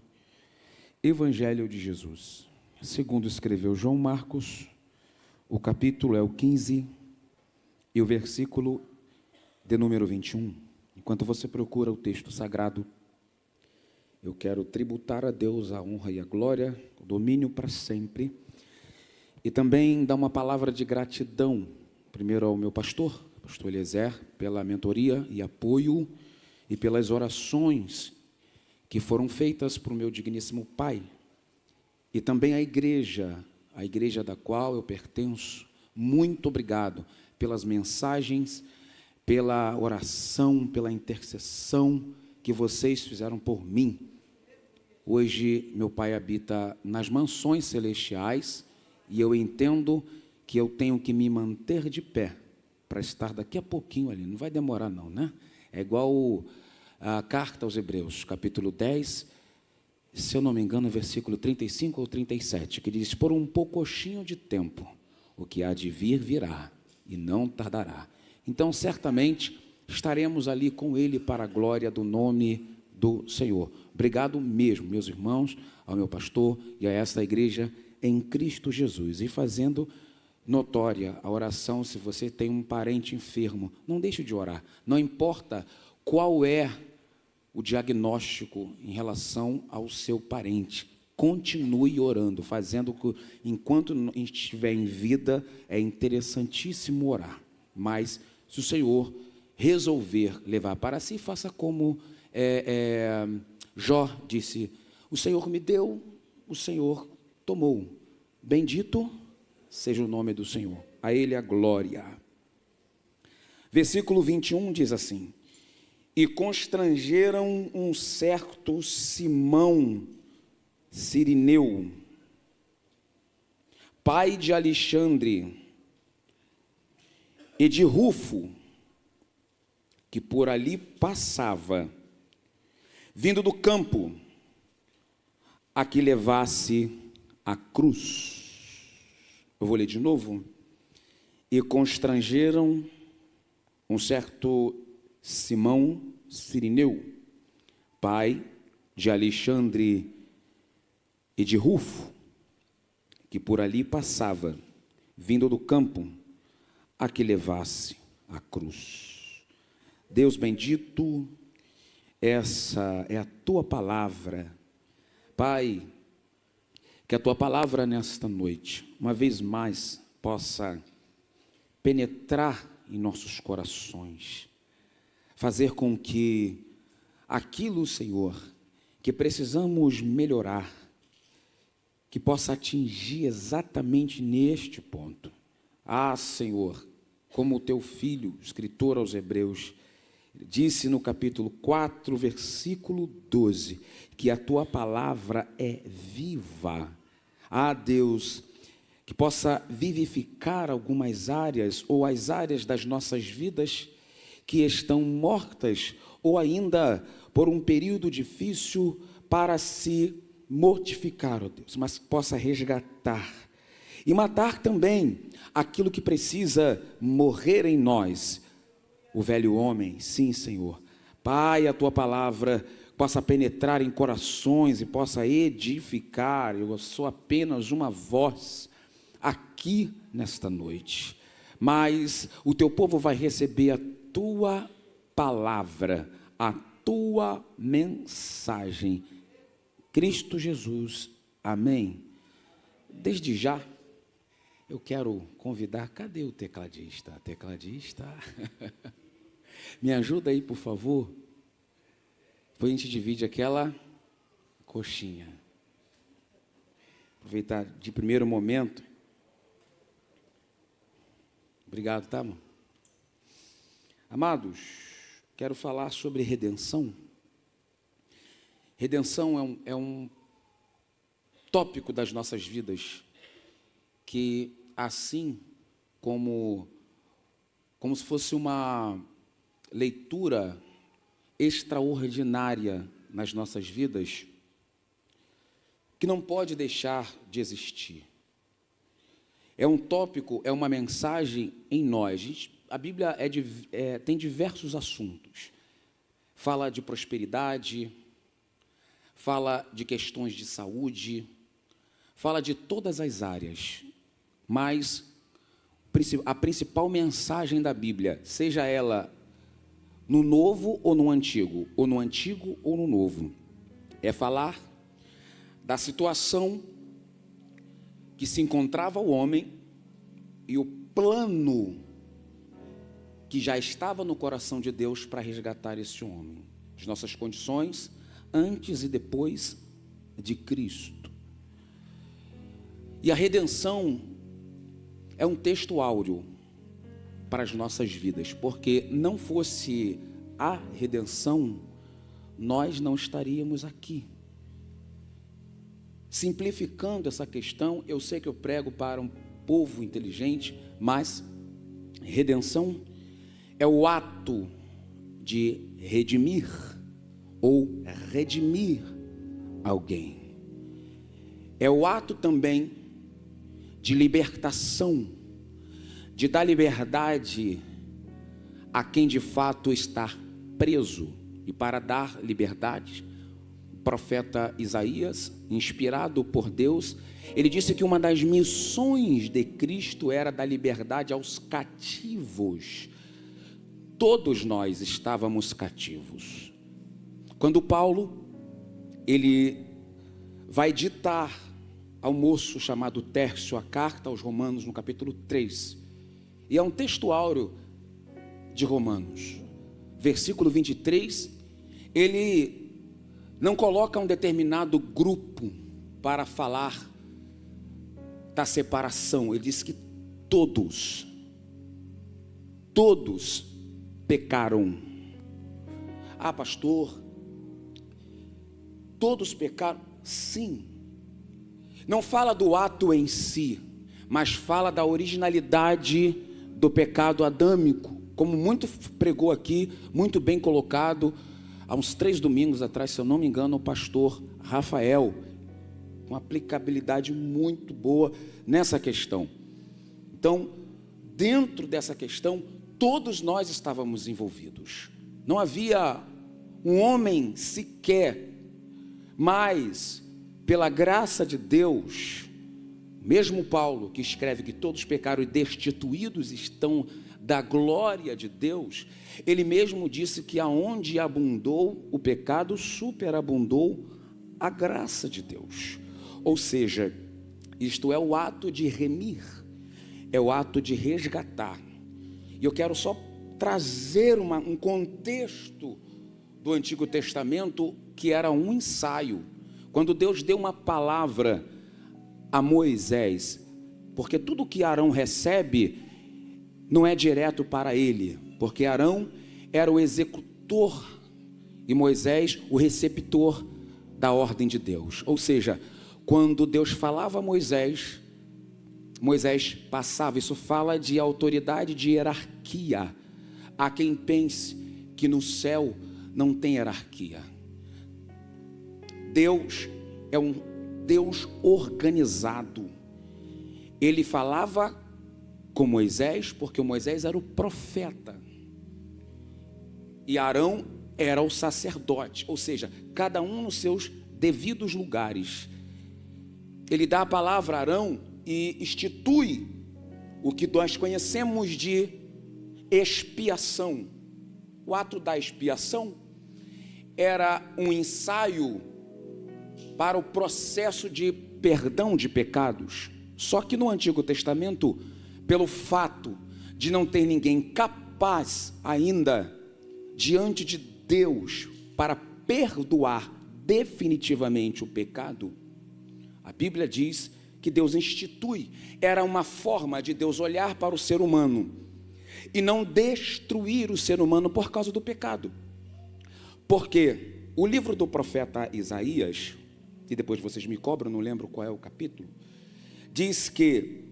Evangelho de Jesus, segundo escreveu João Marcos, o capítulo é o 15 e o versículo de número 21. Enquanto você procura o texto sagrado, eu quero tributar a Deus a honra e a glória, o domínio para sempre, e também dar uma palavra de gratidão, primeiro ao meu pastor Eliezer, pela mentoria e apoio e pelas orações que foram feitas para o meu digníssimo pai, e também a igreja da qual eu pertenço. Muito obrigado pelas mensagens, pela oração, pela intercessão que vocês fizeram por mim. Hoje meu pai habita nas mansões celestiais e eu entendo que eu tenho que me manter de pé para estar daqui a pouquinho ali. Não vai demorar não, né? É igual a carta aos Hebreus, capítulo 10, se eu não me engano, versículo 35 ou 37, que diz: por um poucochinho de tempo, o que há de vir, virá, e não tardará. Então, certamente, estaremos ali com ele para a glória do nome do Senhor. Obrigado mesmo, meus irmãos, ao meu pastor e a esta igreja em Cristo Jesus. E fazendo notória a oração, se você tem um parente enfermo, não deixe de orar. Não importa qual é o diagnóstico em relação ao seu parente, continue orando, fazendo que, enquanto estiver em vida, é interessantíssimo orar. Mas, se o Senhor resolver levar para si, faça como Jó disse: o Senhor me deu, o Senhor tomou. Bendito seja o nome do Senhor, a Ele a glória. Versículo 21 diz assim: e constrangeram um certo Simão Cirineu, pai de Alexandre e de Rufo, que por ali passava, vindo do campo, a que levasse a cruz. Eu vou ler de novo. E constrangeram um certo Simão Cirineu, pai de Alexandre e de Rufo, que por ali passava, vindo do campo, a que levasse a cruz. Deus bendito, essa é a tua palavra. Pai, que a tua palavra nesta noite, uma vez mais, possa penetrar em nossos corações, fazer com que aquilo, Senhor, que precisamos melhorar, que possa atingir exatamente neste ponto. Ah, Senhor, como o teu filho, escritor aos Hebreus, disse no capítulo 4, versículo 12, que a tua palavra é viva. Ah, Deus, que possa vivificar algumas áreas ou as áreas das nossas vidas que estão mortas ou ainda por um período difícil para se mortificar, ó Deus, mas que possa resgatar e matar também aquilo que precisa morrer em nós, o velho homem. Sim, Senhor. Pai, a tua palavra possa penetrar em corações e possa edificar. Eu sou apenas uma voz aqui nesta noite, mas o teu povo vai receber a tua palavra, a tua mensagem. Cristo Jesus, amém. Desde já, eu quero convidar, cadê o tecladista? Tecladista, me ajuda aí, por favor. Depois a gente divide aquela coxinha. Aproveitar de primeiro momento. Obrigado, tá, amor? Amados, quero falar sobre redenção. Redenção é um tópico das nossas vidas que, assim como se fosse uma leitura extraordinária nas nossas vidas, que não pode deixar de existir. É um tópico, é uma mensagem em nós. A Bíblia tem diversos assuntos. Fala de prosperidade, fala de questões de saúde, fala de todas as áreas. Mas a principal mensagem da Bíblia, seja ela no Novo ou no Antigo ou no Novo, é falar da situação que se encontrava o homem e o plano que já estava no coração de Deus para resgatar esse homem, as nossas condições antes e depois de Cristo. E a redenção é um texto áureo para as nossas vidas, porque não fosse a redenção, nós não estaríamos aqui. Simplificando essa questão, eu sei que eu prego para um povo inteligente, mas redenção é o ato de redimir ou redimir alguém. É o ato também de libertação, de dar liberdade a quem de fato está preso. E para dar liberdade, o profeta Isaías, inspirado por Deus, ele disse que uma das missões de Cristo era dar liberdade aos cativos. Todos nós estávamos cativos. Quando Paulo, ele vai ditar ao moço chamado Tércio a carta aos Romanos, no capítulo 3, e é um texto áureo de Romanos, versículo 23, ele não coloca um determinado grupo para falar da separação, ele diz que todos pecaram. Ah, pastor, todos pecaram? Sim. Não fala do ato em si, mas fala da originalidade do pecado adâmico, como muito pregou aqui, muito bem colocado, há uns 3 domingos atrás, se eu não me engano, o pastor Rafael, com aplicabilidade muito boa nessa questão. Então, dentro dessa questão, todos nós estávamos envolvidos. Não havia um homem sequer, mas pela graça de Deus, mesmo Paulo, que escreve que todos pecaram e destituídos estão da glória de Deus, ele mesmo disse que aonde abundou o pecado, superabundou a graça de Deus. Ou seja, isto é o ato de remir, é o ato de resgatar. E eu quero só trazer um contexto do Antigo Testamento que era um ensaio. Quando Deus deu uma palavra a Moisés, porque tudo que Arão recebe não é direto para ele, porque Arão era o executor e Moisés o receptor da ordem de Deus. Ou seja, quando Deus falava a Moisés, Moisés passava. Isso fala de autoridade, de hierarquia. Há quem pense que no céu não tem hierarquia. Deus é um Deus organizado. Ele falava com Moisés porque o Moisés era o profeta e Arão era o sacerdote, ou seja, cada um nos seus devidos lugares. Ele dá a palavra a Arão e institui o que nós conhecemos de expiação. O ato da expiação era um ensaio para o processo de perdão de pecados. Só que no Antigo Testamento, pelo fato de não ter ninguém capaz ainda diante de Deus para perdoar definitivamente o pecado, a Bíblia diz que Deus institui. Era uma forma de Deus olhar para o ser humano e não destruir o ser humano por causa do pecado. Porque o livro do profeta Isaías, e depois vocês me cobram, não lembro qual é o capítulo, diz que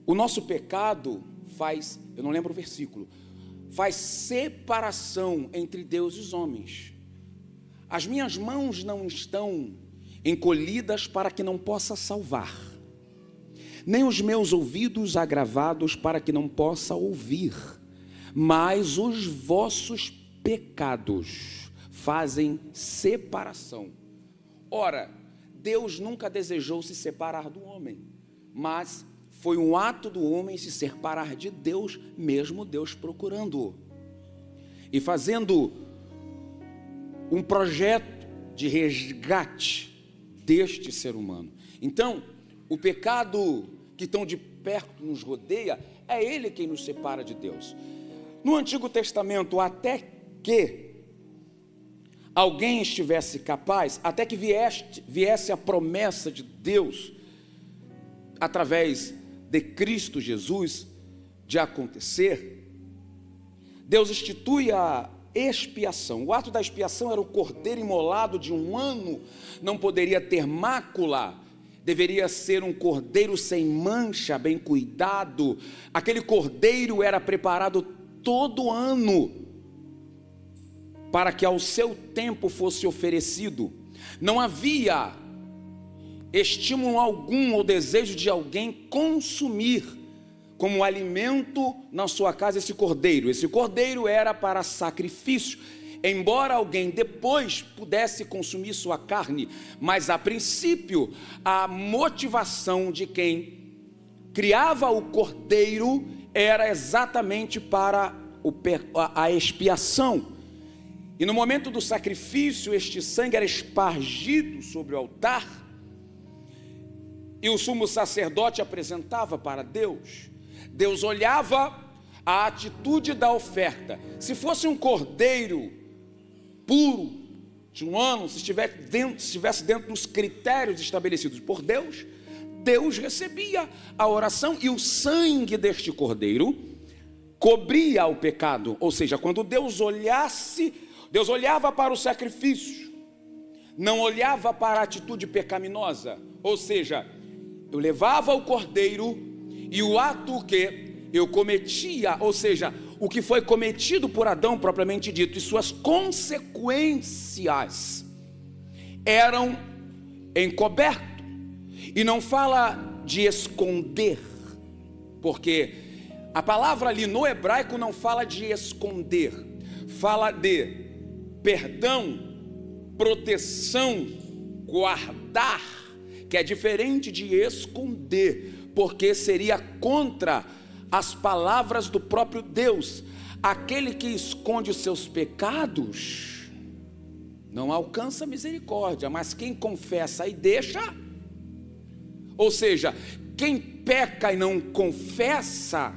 o nosso pecado faz, eu não lembro o versículo, faz separação entre Deus e os homens. As minhas mãos não estão encolhidas para que não possa salvar, nem os meus ouvidos agravados para que não possa ouvir, mas os vossos pecados fazem separação. Ora, Deus nunca desejou se separar do homem, mas foi um ato do homem se separar de Deus, mesmo Deus procurando-o e fazendo um projeto de resgate deste ser humano. Então, o pecado que tão de perto nos rodeia, é ele quem nos separa de Deus. No Antigo Testamento, até que alguém estivesse capaz, até que viesse a promessa de Deus, através de Cristo Jesus, de acontecer, Deus institui a expiação. O ato da expiação era o cordeiro imolado de 1 ano, não poderia ter mácula, deveria ser um cordeiro sem mancha, bem cuidado. Aquele cordeiro era preparado todo ano, para que ao seu tempo fosse oferecido. Não havia estímulo algum ou desejo de alguém consumir como alimento na sua casa esse cordeiro. Esse cordeiro era para sacrifício, embora alguém depois pudesse consumir sua carne, mas a princípio a motivação de quem criava o cordeiro era exatamente para a expiação. E no momento do sacrifício, este sangue era espargido sobre o altar, e o sumo sacerdote apresentava para Deus. Deus olhava a atitude da oferta. Se fosse um cordeiro puro, de 1 ano, se estivesse dentro dos critérios estabelecidos por Deus, Deus recebia a oração, e o sangue deste cordeiro cobria o pecado. Ou seja, quando Deus olhava para o sacrifício, não olhava para a atitude pecaminosa. Ou seja, eu levava o cordeiro e o ato que eu cometia, ou seja, o que foi cometido por Adão propriamente dito, e suas consequências eram encoberto. E não fala de esconder, porque a palavra ali no hebraico não fala de esconder, fala de perdão, proteção, guardar, que é diferente de esconder, porque seria contra as palavras do próprio Deus. Aquele que esconde os seus pecados não alcança misericórdia, mas quem confessa e deixa, ou seja, quem peca e não confessa,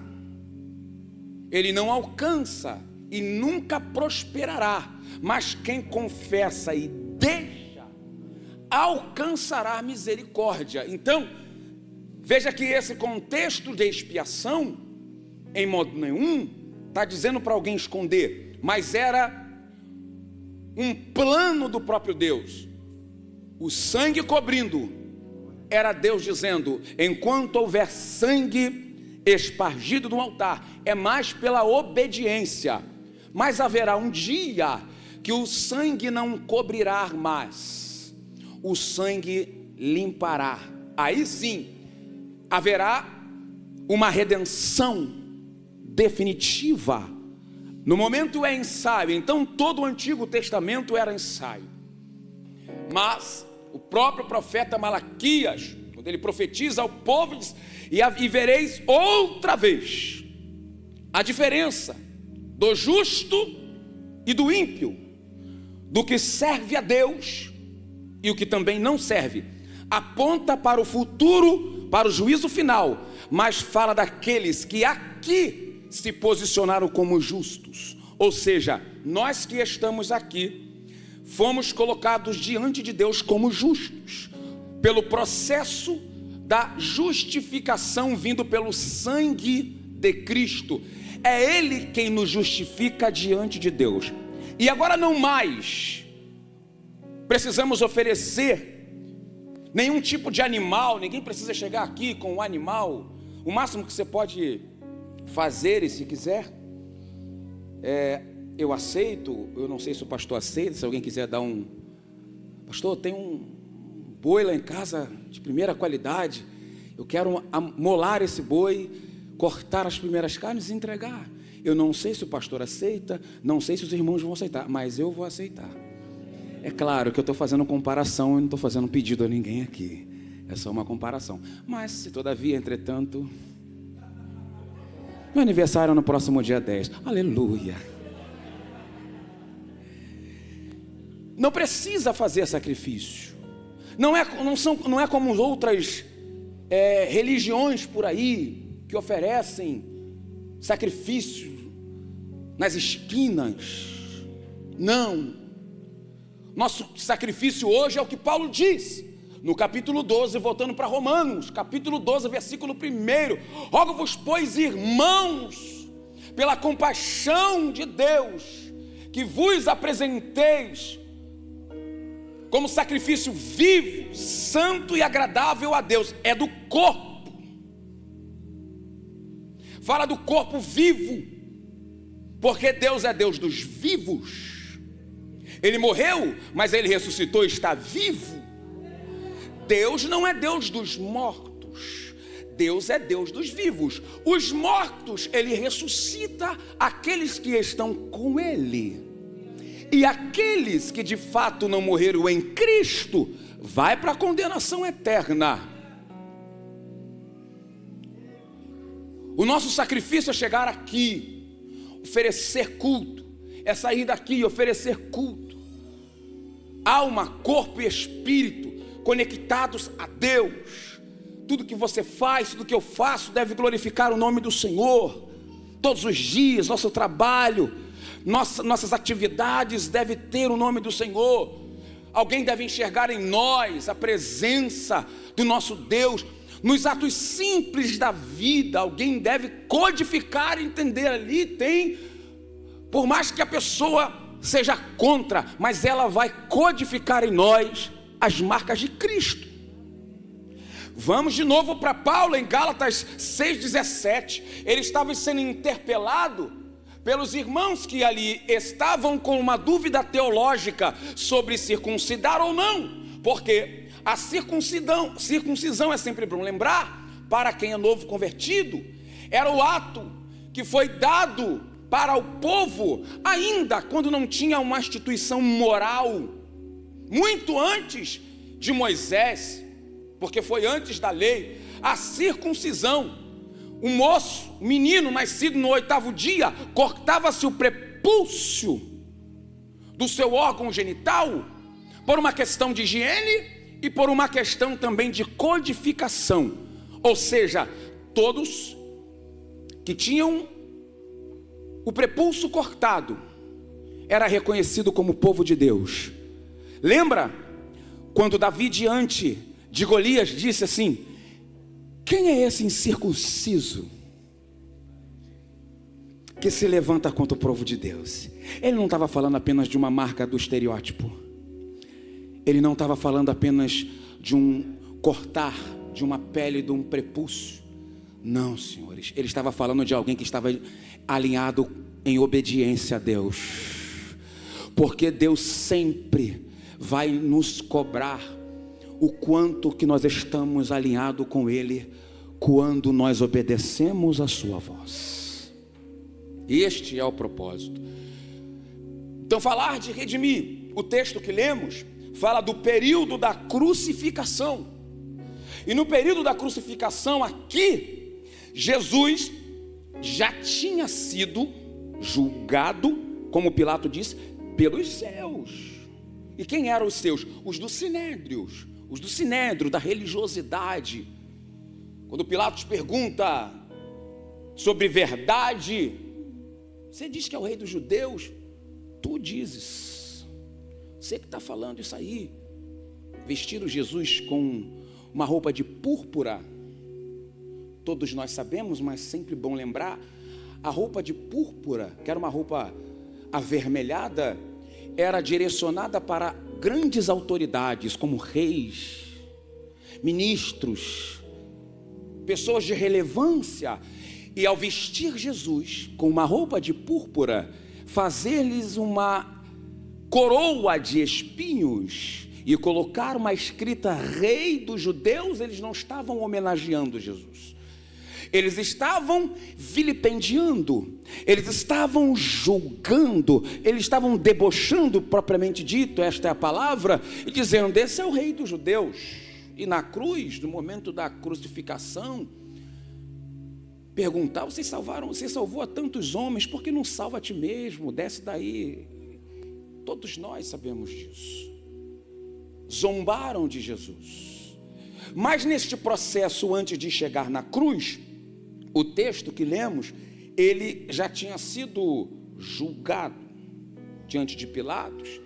ele não alcança e nunca prosperará, mas quem confessa e deixa, alcançará misericórdia. Então, veja que esse contexto de expiação, em modo nenhum, está dizendo para alguém esconder, mas era um plano do próprio Deus. O sangue cobrindo, era Deus dizendo: enquanto houver sangue espargido no altar, é mais pela obediência, mas haverá um dia que o sangue não cobrirá mais, o sangue limpará. Aí sim haverá uma redenção definitiva. No momento é ensaio. Então todo o Antigo Testamento era ensaio, mas o próprio profeta Malaquias, quando ele profetiza ao povo, diz: e vereis outra vez a diferença do justo e do ímpio, do que serve a Deus e o que também não serve. Aponta para o futuro, para o juízo final, mas fala daqueles que aqui se posicionaram como justos. Ou seja, nós que estamos aqui fomos colocados diante de Deus como justos, pelo processo da justificação vindo pelo sangue de Cristo. É Ele quem nos justifica diante de Deus. E agora não mais precisamos oferecer nenhum tipo de animal. Ninguém precisa chegar aqui com um animal. O máximo que você pode fazer, e se quiser, eu aceito. Eu não sei se o pastor aceita. Se alguém quiser dar um: pastor, tem um boi lá em casa de primeira qualidade, eu quero amolar esse boi, cortar as primeiras carnes e entregar. Eu não sei se o pastor aceita, não sei se os irmãos vão aceitar, mas eu vou aceitar. É claro que eu estou fazendo comparação, eu não estou fazendo pedido a ninguém aqui, é só uma comparação. Mas se todavia, entretanto, meu aniversário é no próximo dia 10, aleluia. Não precisa fazer sacrifício. Não é como outras religiões por aí que oferecem sacrifício nas esquinas. Não. Nosso sacrifício hoje é o que Paulo diz no capítulo 12, voltando para Romanos, capítulo 12, versículo 1: rogo-vos, pois, irmãos, pela compaixão de Deus, que vos apresenteis como sacrifício vivo, santo e agradável a Deus. É do corpo. Fala do corpo vivo, porque Deus é Deus dos vivos. Ele morreu, mas Ele ressuscitou e está vivo. Deus não é Deus dos mortos, Deus é Deus dos vivos. Os mortos, Ele ressuscita aqueles que estão com Ele. E aqueles que de fato não morreram em Cristo, vai para a condenação eterna. O nosso sacrifício é chegar aqui, oferecer culto, é sair daqui e oferecer culto. Alma, corpo e espírito conectados a Deus. Tudo que você faz, tudo que eu faço deve glorificar o nome do Senhor. Todos os dias, nosso trabalho, nossas atividades devem ter o nome do Senhor. Alguém deve enxergar em nós a presença do nosso Deus. Nos atos simples da vida, alguém deve codificar e entender. Ali tem, por mais que a pessoa seja contra, mas ela vai codificar em nós as marcas de Cristo. Vamos de novo para Paulo em Gálatas 6,17. Ele estava sendo interpelado pelos irmãos que ali estavam com uma dúvida teológica sobre circuncidar ou não, porque a circuncisão é sempre bom lembrar, para quem é novo convertido, era o ato que foi dado para o povo, ainda quando não tinha uma instituição moral, muito antes de Moisés, porque foi antes da lei. A circuncisão, o moço, o menino nascido no 8º dia, cortava-se o prepúcio do seu órgão genital, por uma questão de higiene e por uma questão também de codificação. Ou seja, todos que tinham o prepulso cortado era reconhecido como povo de Deus. Lembra quando Davi, diante de Golias, disse assim: quem é esse incircunciso que se levanta contra o povo de Deus? Ele não estava falando apenas de uma marca do estereótipo. Ele não estava falando apenas de um cortar de uma pele, de um prepulso. Não, senhores, ele estava falando de alguém que estava alinhado em obediência a Deus. Porque Deus sempre vai nos cobrar o quanto que nós estamos alinhados com Ele quando nós obedecemos a sua voz. Este é o propósito. Então, falar de redimir, o texto que lemos fala do período da crucificação. E no período da crucificação aqui, Jesus já tinha sido julgado, como Pilato disse, pelos seus. E quem eram os seus? Os do Sinédrio, da religiosidade. Quando Pilatos pergunta sobre verdade, você diz que é o rei dos judeus? Tu dizes, você que está falando isso aí. Vestiram Jesus com uma roupa de púrpura. Todos nós sabemos, mas sempre bom lembrar, a roupa de púrpura, que era uma roupa avermelhada, era direcionada para grandes autoridades, como reis, ministros, pessoas de relevância. E ao vestir Jesus com uma roupa de púrpura, fazer-lhes uma coroa de espinhos e colocar uma escrita Rei dos Judeus, eles não estavam homenageando Jesus. Eles estavam vilipendiando, eles estavam julgando, eles estavam debochando, propriamente dito, esta é a palavra, e dizendo: esse é o rei dos judeus. E na cruz, no momento da crucificação, perguntar: você salvou a tantos homens, por que não salva a ti mesmo? Desce daí. Todos nós sabemos disso. Zombaram de Jesus. Mas neste processo, antes de chegar na cruz, o texto que lemos, ele já tinha sido julgado diante de Pilatos,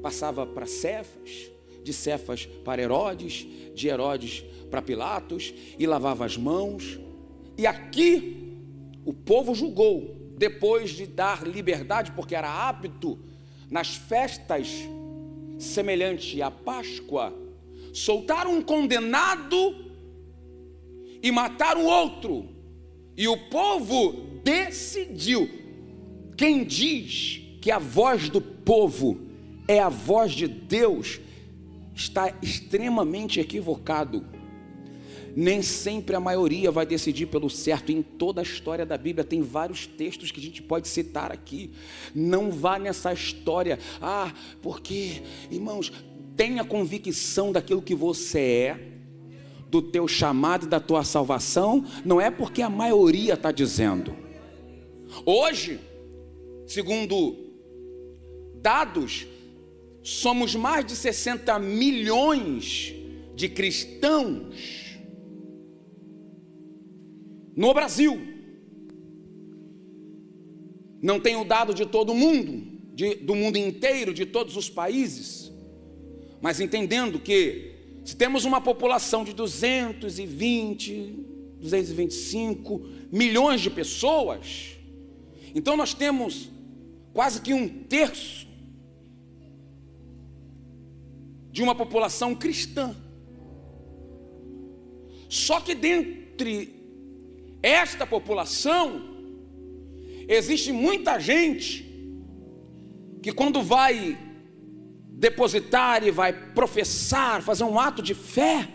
passava para Cefas, de Cefas para Herodes, de Herodes para Pilatos, e lavava as mãos. E aqui o povo julgou, depois de dar liberdade, porque era hábito nas festas semelhante à Páscoa, soltar um condenado e matar o outro. E o povo decidiu. Quem diz que a voz do povo é a voz de Deus está extremamente equivocado. Nem sempre a maioria vai decidir pelo certo. Em toda a história da Bíblia tem vários textos que a gente pode citar aqui. Não vá nessa história: porque, irmãos, tenha convicção daquilo que você é, do teu chamado e da tua salvação. Não é porque a maioria está dizendo. Hoje, segundo dados, somos mais de 60 milhões de cristãos no Brasil. Não tenho o dado de todo mundo, do mundo inteiro, de todos os países, mas entendendo que se temos uma população de 225 milhões de pessoas, então nós temos quase que 1/3 de uma população cristã. Só que dentre esta população existe muita gente que, quando vai depositar e vai professar, fazer um ato de fé,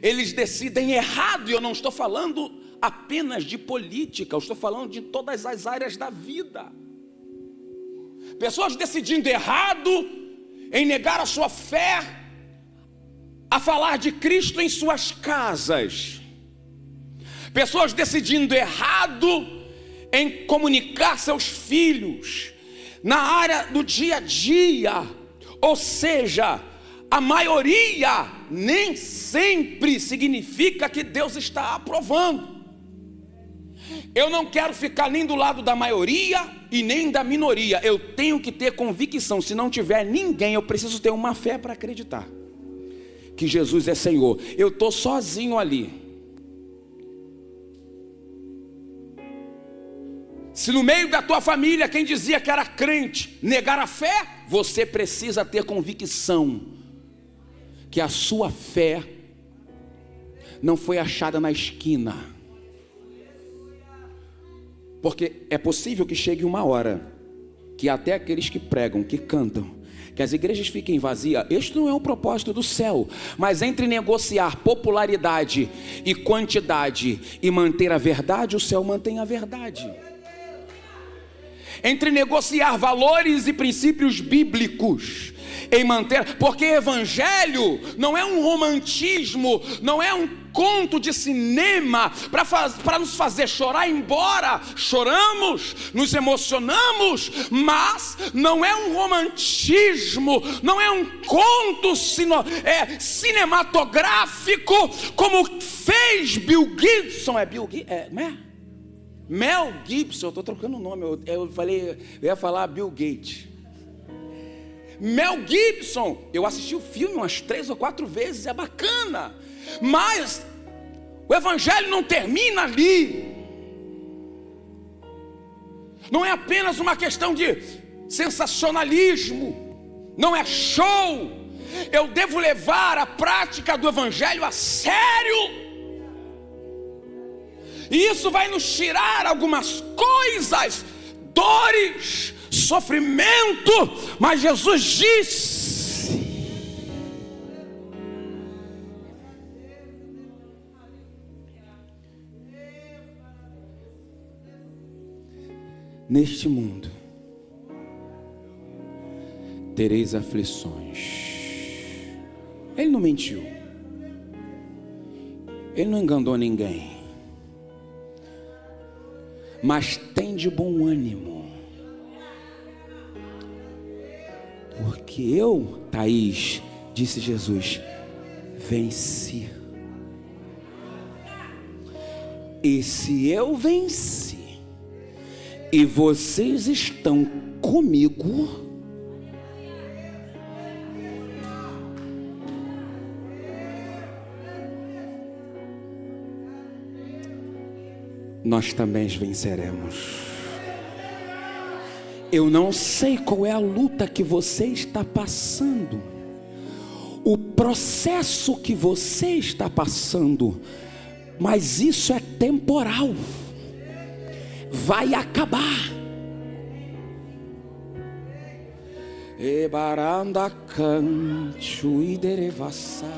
eles decidem errado. E eu não estou falando apenas de política, eu estou falando de todas as áreas da vida. Pessoas decidindo errado em negar a sua fé, a falar de Cristo em suas casas. Pessoas decidindo errado em comunicar seus filhos na área do dia a dia. Ou seja, a maioria nem sempre significa que Deus está aprovando. Eu não quero ficar nem do lado da maioria e nem da minoria. Eu tenho que ter convicção. Se não tiver ninguém, eu preciso ter uma fé para acreditar que Jesus é Senhor. Eu estou sozinho ali. Se no meio da tua família quem dizia que era crente negar a fé, você precisa ter convicção que a sua fé não foi achada na esquina. Porque é possível que chegue uma hora que até aqueles que pregam, que cantam, que as igrejas fiquem vazias. Este não é o propósito do céu. Mas entre negociar popularidade e quantidade e manter a verdade, o céu mantém a verdade. Entre negociar valores e princípios bíblicos em manter, porque evangelho não é um romantismo, não é um conto de cinema para nos fazer chorar, embora choramos, nos emocionamos, mas não é um romantismo, não é um conto cinematográfico como fez Bill Gibson. Mel Gibson, eu estou trocando o nome, eu ia falar Bill Gates. Mel Gibson, eu assisti o filme umas 3 ou 4 vezes, é bacana, mas o evangelho não termina ali. Não é apenas uma questão de sensacionalismo, não é show. Eu devo levar a prática do evangelho a sério. E isso vai nos tirar algumas coisas, dores, sofrimento, mas Jesus disse: neste mundo tereis aflições. Ele não mentiu, ele não enganou ninguém. Mas tem de bom ânimo, porque eu, Thaís, disse Jesus, venci. E se eu venci, e vocês estão comigo, nós também venceremos. Eu não sei qual é a luta que você está passando, o processo que você está passando, mas isso é temporal, vai acabar. Ebaranda cancho e derevassai.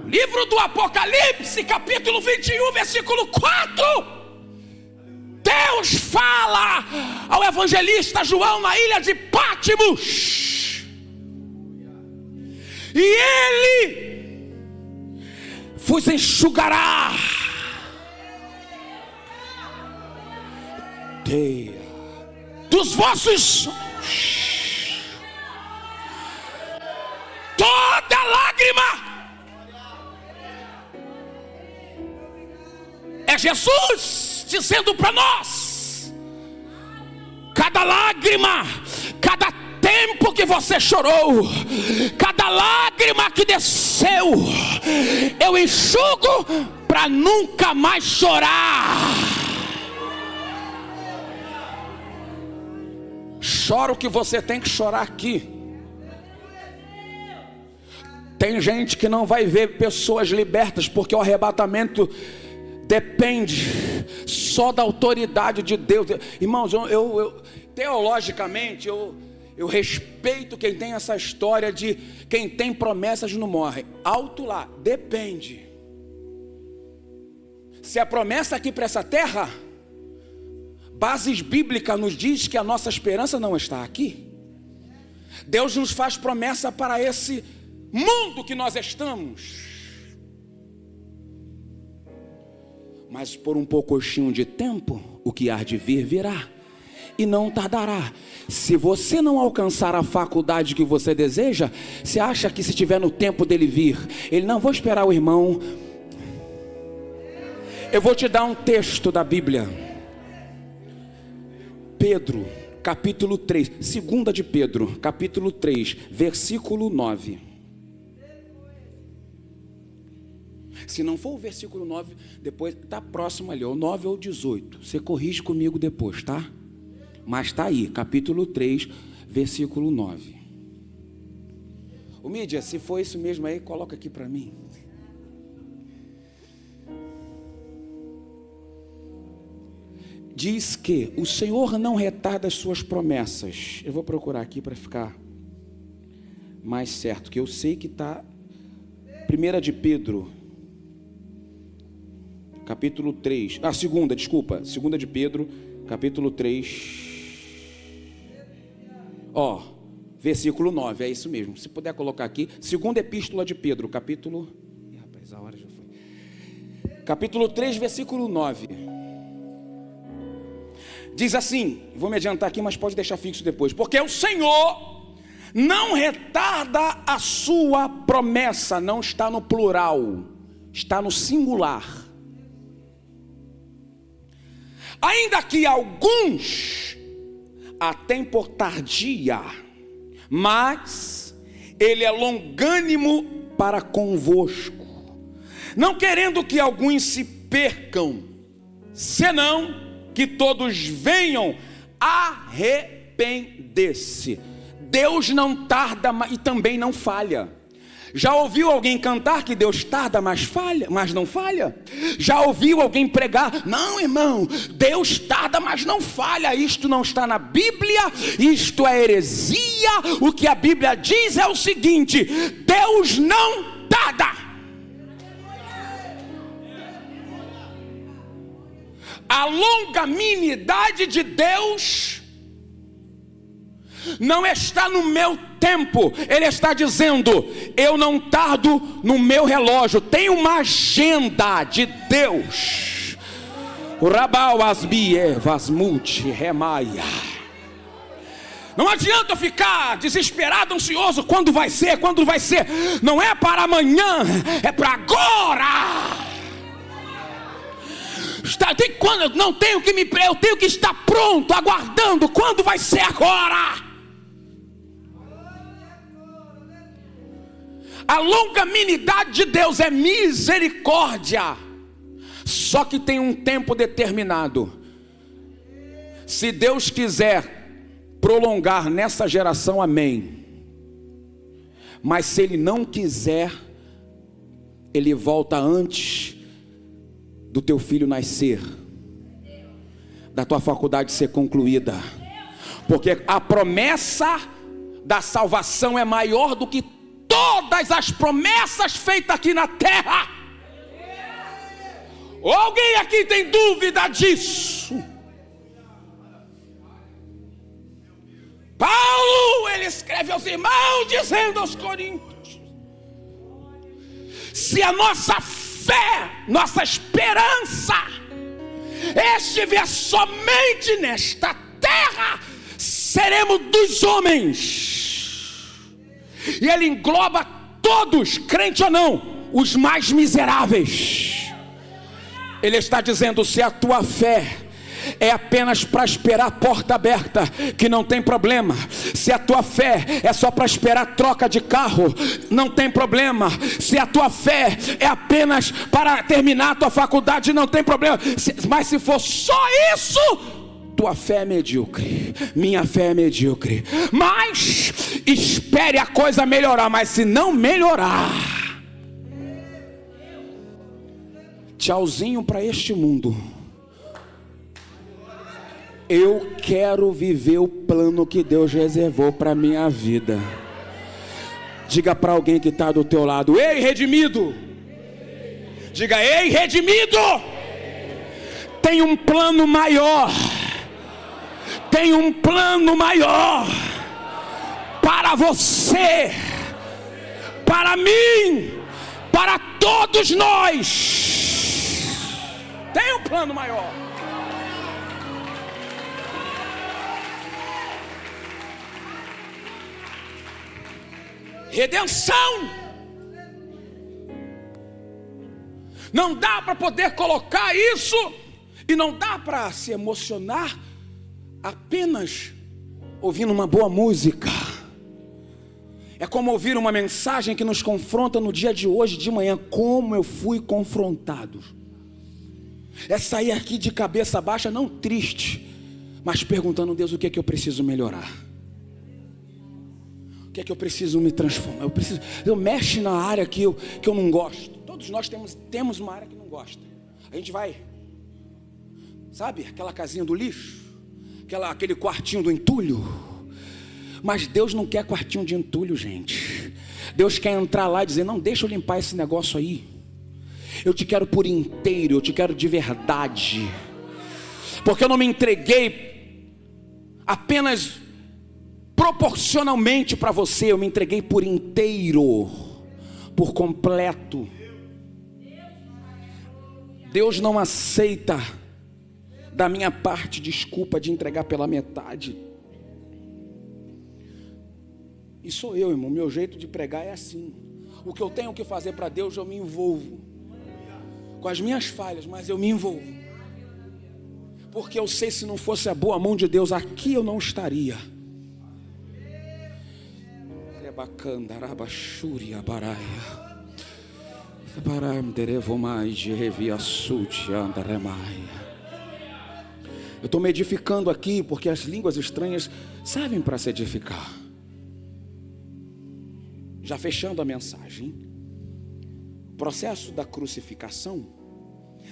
Livro do Apocalipse, capítulo 21, versículo 4. Deus fala ao evangelista João na ilha de Pátimos. E ele vos enxugará dos vossos olhos toda lágrima. É Jesus dizendo para nós: cada lágrima, cada tempo que você chorou, cada lágrima que desceu, eu enxugo para nunca mais chorar. Chora o que você tem que chorar aqui. Tem gente que não vai ver pessoas libertas, porque o arrebatamento depende só da autoridade de Deus. Irmãos, eu teologicamente, eu respeito quem tem essa história de quem tem promessas não morre. Alto lá, depende. Se a promessa aqui para essa terra, bases bíblicas nos diz que a nossa esperança não está aqui. Deus nos faz promessa para esse mundo que nós estamos. Mas por um pouquinho de tempo, o que há de vir, virá, e não tardará. Se você não alcançar a faculdade que você deseja, você acha que se estiver no tempo dele vir, ele não vai esperar o irmão, Eu vou te dar um texto da Bíblia. Pedro, capítulo 3, 2 de Pedro, capítulo 3, versículo 9. Se não for o versículo 9, depois está próximo ali, o 9 ou 18. Você corrige comigo depois, tá? Mas está aí, capítulo 3, versículo 9. Ô mídia, se for isso mesmo aí, coloca aqui para mim. Diz que o Senhor não retarda as suas promessas. Eu vou procurar aqui para ficar mais certo, que eu sei que está 1 de Pedro, capítulo 3. 2 de Pedro, capítulo 3. Versículo 9, é isso mesmo. Se puder colocar aqui, 2ª epístola de Pedro, capítulo... Rapaz, a hora já foi. Capítulo 3, versículo 9. Diz assim, vou me adiantar aqui, mas pode deixar fixo depois. Porque o Senhor não retarda a sua promessa, não está no plural, está no singular. Ainda que alguns a tem por tardia, mas ele é longânimo para convosco, não querendo que alguns se percam, senão que todos venham arrepender-se. Deus não tarda e também não falha. Já ouviu alguém cantar que Deus tarda, mas não falha? Já ouviu alguém pregar? Não, irmão, Deus tarda, mas não falha. Isto não está na Bíblia, isto é heresia. O que a Bíblia diz é o seguinte: Deus não tarda. A longanimidade de Deus não está no meu tempo. Ele está dizendo: eu não tardo no meu relógio. Tem uma agenda de Deus. Não adianta ficar desesperado, ansioso. Quando vai ser? Quando vai ser? Não é para amanhã, é para agora. Eu tenho que estar pronto, aguardando. Quando vai ser? Agora. A longanimidade de Deus é misericórdia, só que tem um tempo determinado. Se Deus quiser prolongar nessa geração, amém. Mas se Ele não quiser, Ele volta antes do teu filho nascer, da tua faculdade ser concluída, porque a promessa da salvação é maior do que todas as promessas feitas aqui na terra. Alguém aqui tem dúvida disso? Paulo, ele escreve aos irmãos, dizendo aos coríntios: se a nossa fé, nossa esperança estiver somente nesta terra, seremos dos homens. E ele engloba todos, crente ou não, os mais miseráveis. Ele está dizendo: se a tua fé é apenas para esperar a porta aberta, que não tem problema. Se a tua fé é só para esperar troca de carro, não tem problema. Se a tua fé é apenas para terminar a tua faculdade, não tem problema. Mas se for só isso, tua fé é medíocre, minha fé é medíocre. Mas espere a coisa melhorar. Mas se não melhorar, tchauzinho para este mundo. Eu quero viver o plano que Deus reservou para minha vida. Diga para alguém que está do teu lado: ei, redimido. Diga: ei, redimido. Tem um plano maior. Tem um plano maior para você, para mim, para todos nós. Tem um plano maior. Redenção. Não dá para poder colocar isso, e não dá para se emocionar apenas ouvindo uma boa música. É como ouvir uma mensagem que nos confronta no dia de hoje, de manhã. Como eu fui confrontado. É sair aqui de cabeça baixa, não triste, mas perguntando: Deus, o que é que eu preciso melhorar? O que é que eu preciso me transformar? Eu mexo na área que eu não gosto. Todos nós temos uma área que não gosta. A gente vai, sabe, aquela casinha do lixo, aquele quartinho do entulho. Mas Deus não quer quartinho de entulho, gente. Deus quer entrar lá e dizer: não, deixa eu limpar esse negócio aí. Eu te quero por inteiro, eu te quero de verdade. Porque eu não me entreguei apenas proporcionalmente para você, eu me entreguei por inteiro, por completo. Deus não aceita da minha parte desculpa de entregar pela metade. E sou eu, irmão, meu jeito de pregar é assim. O que eu tenho que fazer para Deus, eu me envolvo. Com as minhas falhas, mas eu me envolvo. Porque eu sei, se não fosse a boa mão de Deus, aqui eu não estaria. Eu estou me edificando aqui, porque as línguas estranhas servem para se edificar. Já fechando a mensagem, o processo da crucificação,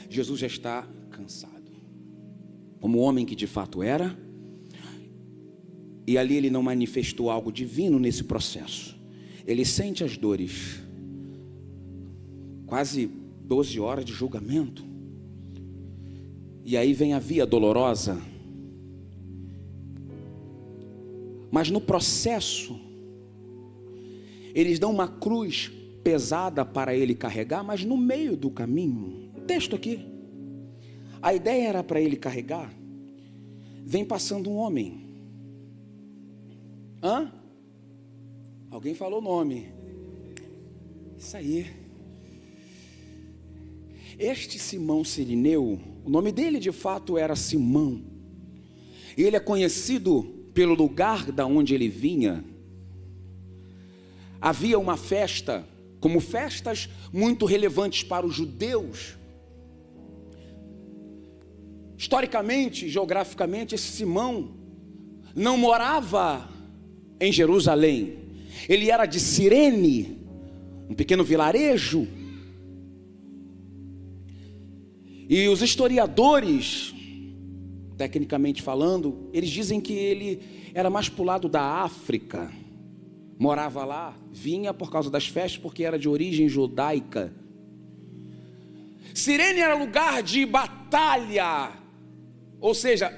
Jesus já está cansado, como o homem que de fato era, e ali ele não manifestou algo divino nesse processo. Ele sente as dores, quase 12 horas de julgamento, e aí vem a via dolorosa, mas no processo, eles dão uma cruz pesada para ele carregar, mas no meio do caminho, o texto aqui, a ideia era para ele carregar, vem passando um homem. Alguém falou o nome. Isso aí. Este Simão Cirineu, o nome dele de fato era Simão. E ele é conhecido pelo lugar da onde ele vinha. Havia uma festa, como festas muito relevantes para os judeus. Historicamente, geograficamente, esse Simão não morava em Jerusalém. Ele era de Cirene, um pequeno vilarejo. E os historiadores, tecnicamente falando, eles dizem que ele era mais para o lado da África. Morava lá, vinha por causa das festas, porque era de origem judaica. Cirene era lugar de batalha, ou seja,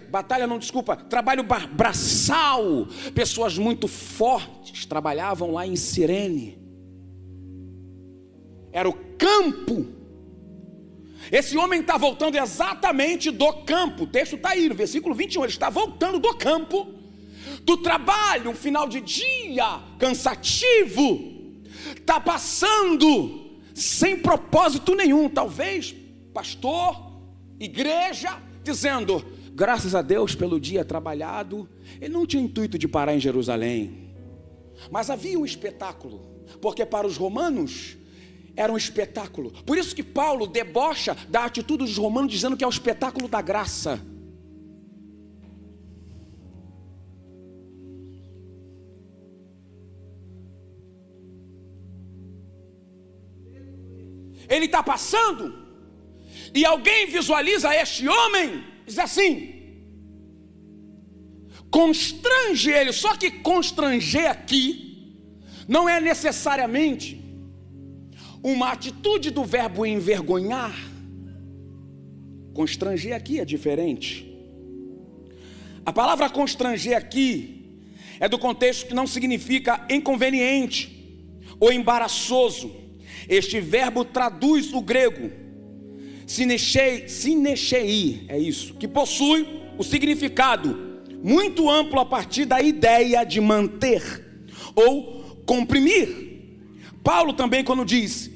trabalho braçal. Pessoas muito fortes trabalhavam lá em Cirene. Era o campo. Esse homem está voltando exatamente do campo. O texto está aí, no versículo 21, ele está voltando do campo, do trabalho, um final de dia cansativo, está passando sem propósito nenhum, talvez pastor, igreja, dizendo: graças a Deus pelo dia trabalhado. Ele não tinha intuito de parar em Jerusalém, mas havia um espetáculo, porque para os romanos era um espetáculo. Por isso que Paulo debocha da atitude dos romanos, dizendo que é o espetáculo da graça. Ele está passando, e alguém visualiza este homem, diz assim, constrange ele. Só que constranger aqui não é necessariamente uma atitude do verbo envergonhar. Constranger aqui é diferente. A palavra constranger aqui é do contexto que não significa inconveniente ou embaraçoso. Este verbo traduz o grego sinechei, é isso, que possui o significado muito amplo a partir da ideia de manter ou comprimir. Paulo também, quando diz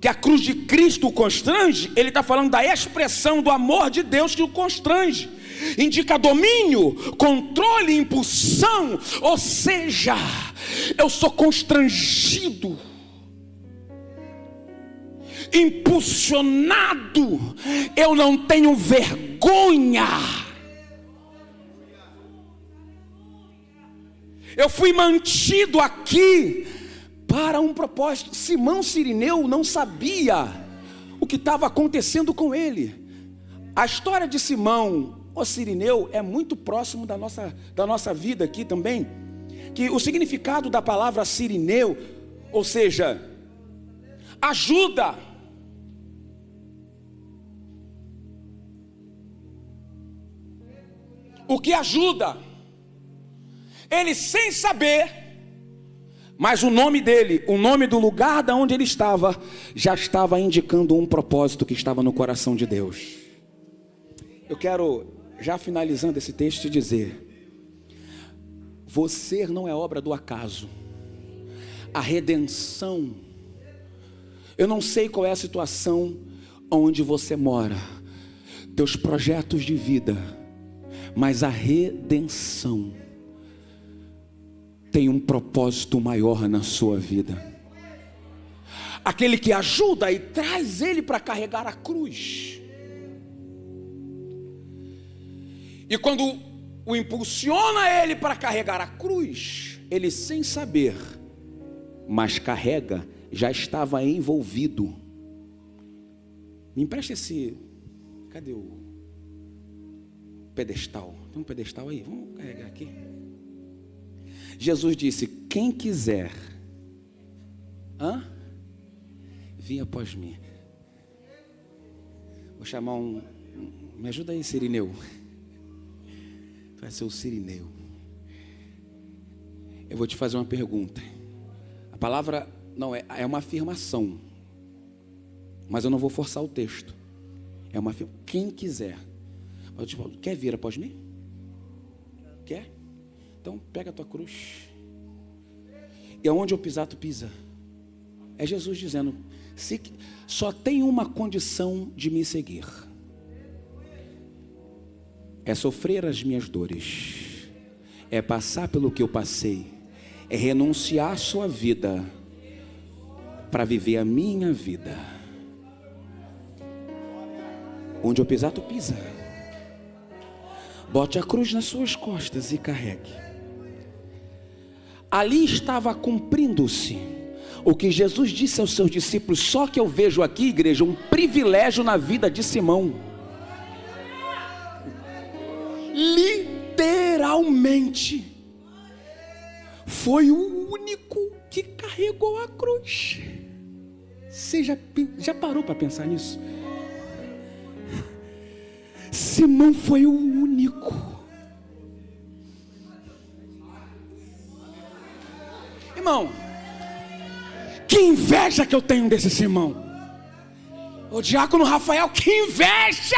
que a cruz de Cristo o constrange, ele está falando da expressão do amor de Deus que o constrange. Indica domínio, controle, impulsão, ou seja, eu sou constrangido, impulsionado, eu não tenho vergonha. Eu fui mantido aqui para um propósito. Simão Cirineu não sabia o que estava acontecendo com ele. A história de Simão, o Cirineu, é muito próximo da nossa vida aqui também. Que o significado da palavra Cirineu, ou seja, ajuda. O que ajuda? Ele sem saber, mas o nome dele, o nome do lugar de onde ele estava, já estava indicando um propósito que estava no coração de Deus. Eu quero, já finalizando esse texto, te dizer: você não é obra do acaso. A redenção, eu não sei qual é a situação onde você mora, teus projetos de vida, mas a redenção tem um propósito maior na sua vida. Aquele que ajuda e traz ele para carregar a cruz. E quando o impulsiona ele para carregar a cruz, ele sem saber, mas carrega, já estava envolvido. Me empresta esse, cadê o pedestal? Tem um pedestal aí? Vamos carregar aqui. Jesus disse: quem quiser, vinha após mim. Vou chamar me ajuda aí, Cirineu. Vai ser o Cirineu. Eu vou te fazer uma pergunta. A palavra não é uma afirmação, mas eu não vou forçar o texto. É uma afirmação. Quem quiser. Eu te falo, quer vir após mim? Quer? Então pega a tua cruz. E aonde eu pisar, tu pisa. É Jesus dizendo: só tem uma condição de me seguir, é sofrer as minhas dores, é passar pelo que eu passei, é renunciar à sua vida para viver a minha vida. Onde eu pisar, tu pisa. Bote a cruz nas suas costas e carregue. Ali estava cumprindo-se o que Jesus disse aos seus discípulos. Só que eu vejo aqui, igreja, um privilégio na vida de Simão. Literalmente, foi o único que carregou a cruz. Você já parou para pensar nisso? Simão foi o único. Irmão, que inveja que eu tenho desse Simão. O diácono Rafael, que inveja.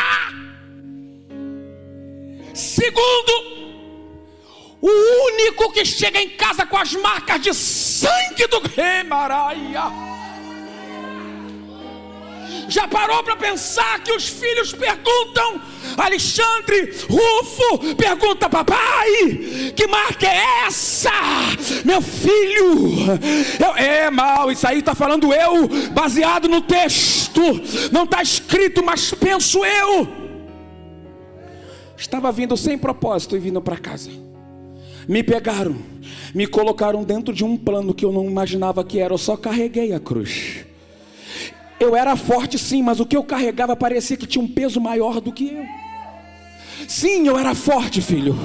Segundo, o único que chega em casa com as marcas de sangue do Remaraia. Já parou para pensar que os filhos perguntam? Alexandre, Rufo, pergunta: papai, que marca é essa? Meu filho, mal, isso aí está falando eu, baseado no texto, não está escrito, mas penso eu. Estava vindo sem propósito e vindo para casa. Me pegaram, me colocaram dentro de um plano que eu não imaginava que era. Eu só carreguei a cruz. Eu era forte sim, mas o que eu carregava parecia que tinha um peso maior do que eu. Sim, eu era forte, filho,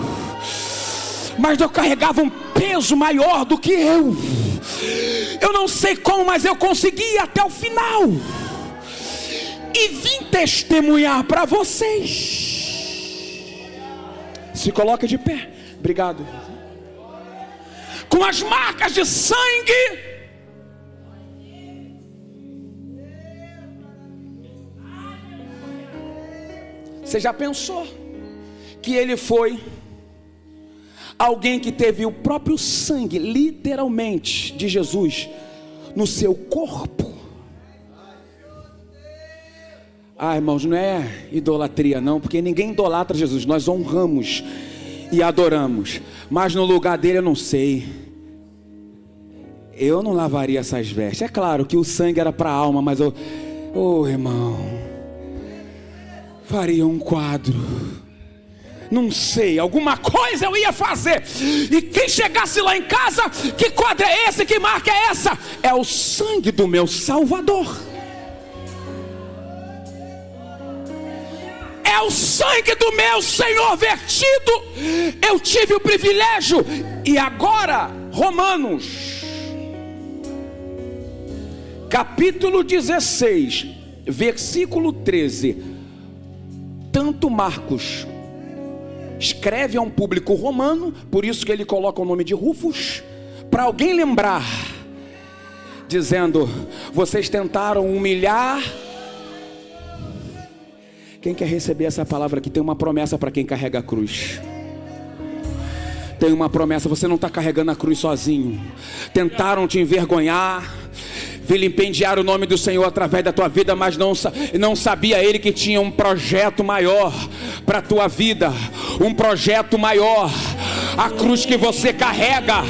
mas eu carregava um peso maior do que eu. Eu não sei como, mas eu consegui até o final. E vim testemunhar para vocês. Se coloca de pé. Obrigado. Com as marcas de sangue. Você já pensou que ele foi alguém que teve o próprio sangue, literalmente, de Jesus no seu corpo? Irmãos, não é idolatria não, porque ninguém idolatra Jesus. Nós honramos e adoramos, mas no lugar dele eu não sei. Eu não lavaria essas vestes. É claro que o sangue era para a alma, mas eu, irmão, faria um quadro. Não sei, alguma coisa eu ia fazer. E quem chegasse lá em casa, que quadro é esse? Que marca é essa? É o sangue do meu Salvador. É o sangue do meu Senhor vertido. Eu tive o privilégio. E agora, Romanos, capítulo 16, versículo 13. Tanto Marcos escreve a um público romano, por isso que ele coloca o nome de Rufus, para alguém lembrar, dizendo: vocês tentaram humilhar. Quem quer receber essa palavra aqui? Tem uma promessa para quem carrega a cruz. Tem uma promessa, você não está carregando a cruz sozinho. Tentaram te envergonhar, vilipendiar o nome do Senhor através da tua vida, mas não sabia ele que tinha um projeto maior para a tua vida, um projeto maior. A cruz que você carrega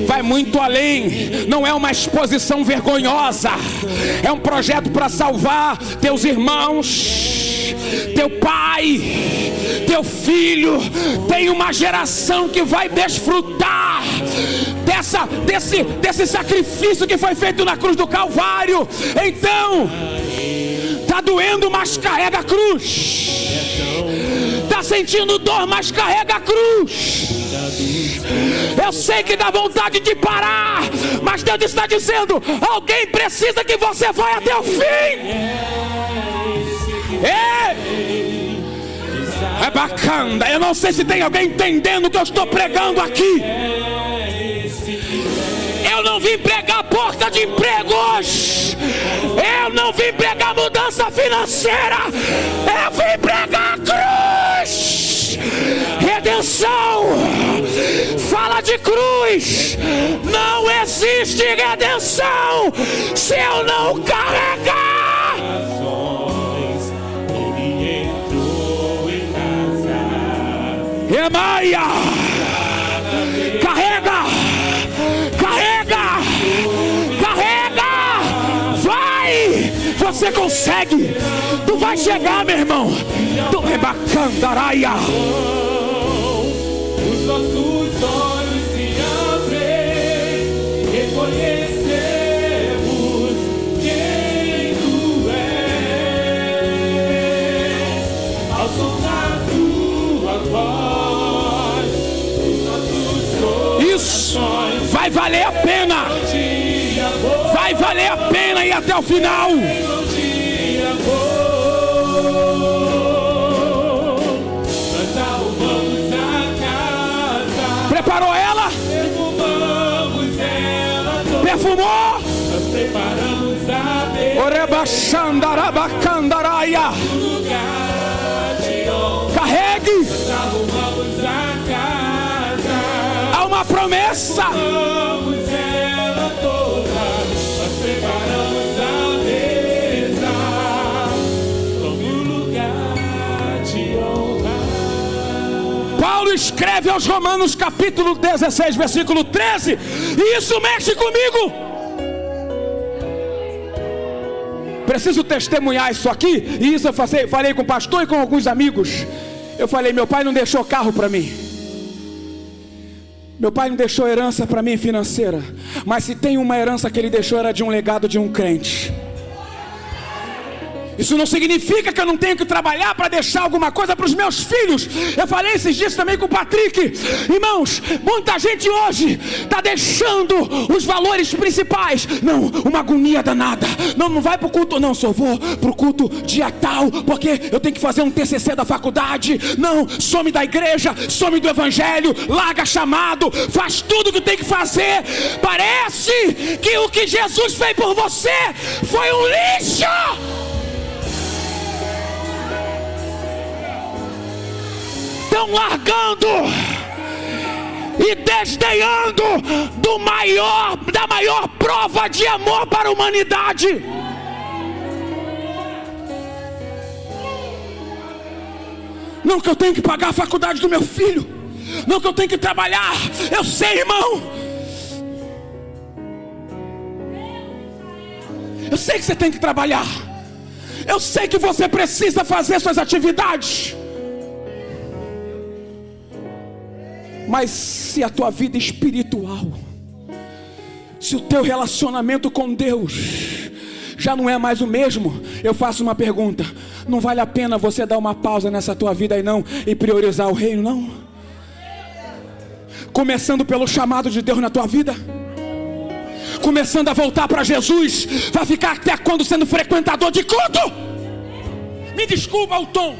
vai muito além, não é uma exposição vergonhosa, é um projeto para salvar teus irmãos, teu pai, teu filho. Tem uma geração que vai desfrutar desse sacrifício que foi feito na cruz do Calvário. Então, tá doendo, mas carrega a cruz. Tá sentindo dor, mas carrega a cruz. Eu sei que dá vontade de parar, mas Deus está dizendo: alguém precisa que você vá até o fim. É bacana. Eu não sei se tem alguém entendendo o que eu estou pregando aqui. Eu não vim pregar porta de emprego hoje. Eu não vim pregar mudança financeira. Eu vim pregar a cruz. Redenção. Fala de cruz. Não existe redenção se eu não carregar. Emaia, carrega, carrega, carrega, vai, você consegue, tu vai chegar, meu irmão, tu rebacandaraia. Os nossos olhos se abrem, reconhecemos quem tu és, ao som da tua voz. Isso vai valer a pena. Vai valer a pena ir até o final. Preparou ela? Perfumou? Orebaxandarabacandaraia. Carregue. Há uma promessa. Paulo escreve aos Romanos capítulo 16, versículo 13, e isso mexe comigo. Preciso testemunhar isso aqui. E isso eu falei com o pastor e com alguns amigos. Eu falei: meu pai não deixou carro para mim, meu pai não deixou herança para mim financeira, mas se tem uma herança que ele deixou, era de um legado de um crente. Isso não significa que eu não tenho que trabalhar para deixar alguma coisa para os meus filhos. Eu falei esses dias também com o Patrick. Irmãos, muita gente hoje está deixando os valores principais. Não, uma agonia danada. Não vai para o culto. Não, só vou para o culto dia tal, porque eu tenho que fazer um TCC da faculdade. Não, some da igreja, some do evangelho, larga chamado, faz tudo o que tem que fazer. Parece que o que Jesus fez por você foi um lixo. Estão largando e desdenhando da maior prova de amor para a humanidade. Não que eu tenho que pagar a faculdade do meu filho. Não que eu tenho que trabalhar. Eu sei, irmão. Eu sei que você tem que trabalhar. Eu sei que você precisa fazer suas atividades. Mas se a tua vida espiritual, se o teu relacionamento com Deus já não é mais o mesmo, eu faço uma pergunta: não vale a pena você dar uma pausa nessa tua vida aí não, e priorizar o reino não? Começando pelo chamado de Deus na tua vida, começando a voltar para Jesus. Vai ficar até quando sendo frequentador de culto? Me desculpa o tom.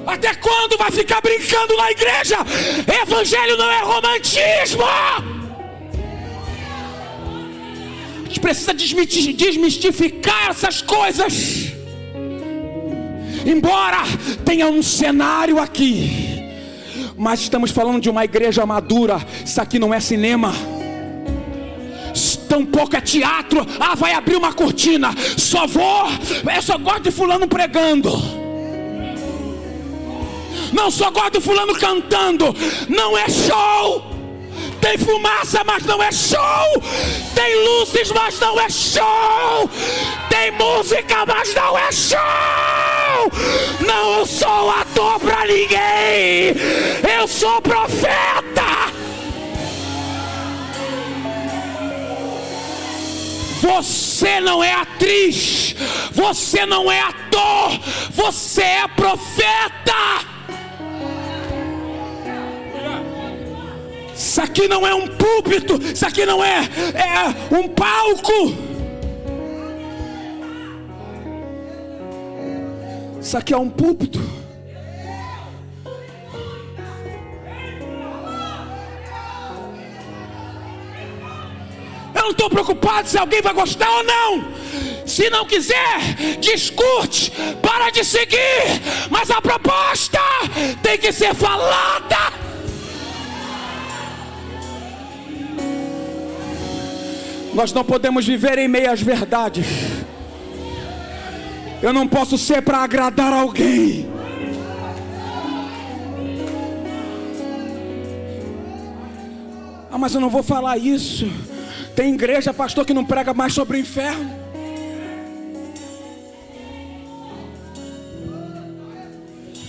Até quando vai ficar brincando na igreja? Evangelho não é romantismo. A gente precisa desmistificar essas coisas. Embora tenha um cenário aqui, mas estamos falando de uma igreja madura. Isso aqui não é cinema, tampouco é teatro. Ah, vai abrir uma cortina. Eu só gosto de fulano pregando. Não, só gosto de fulano cantando. Não é show. Tem fumaça, mas não é show. Tem luzes, mas não é show. Tem música, mas não é show. Não sou ator pra ninguém. Eu sou profeta. Você não é atriz. Você não é ator. Você é profeta. Isso aqui não é um púlpito. Isso aqui não é um palco. Isso aqui é um púlpito. Eu não estou preocupado se alguém vai gostar ou não. Se não quiser, discute, para de seguir. Mas a proposta tem que ser falada. Nós não podemos viver em meio às verdades. Eu não posso ser para agradar alguém. Ah, mas eu não vou falar isso. Tem igreja, pastor, que não prega mais sobre o inferno.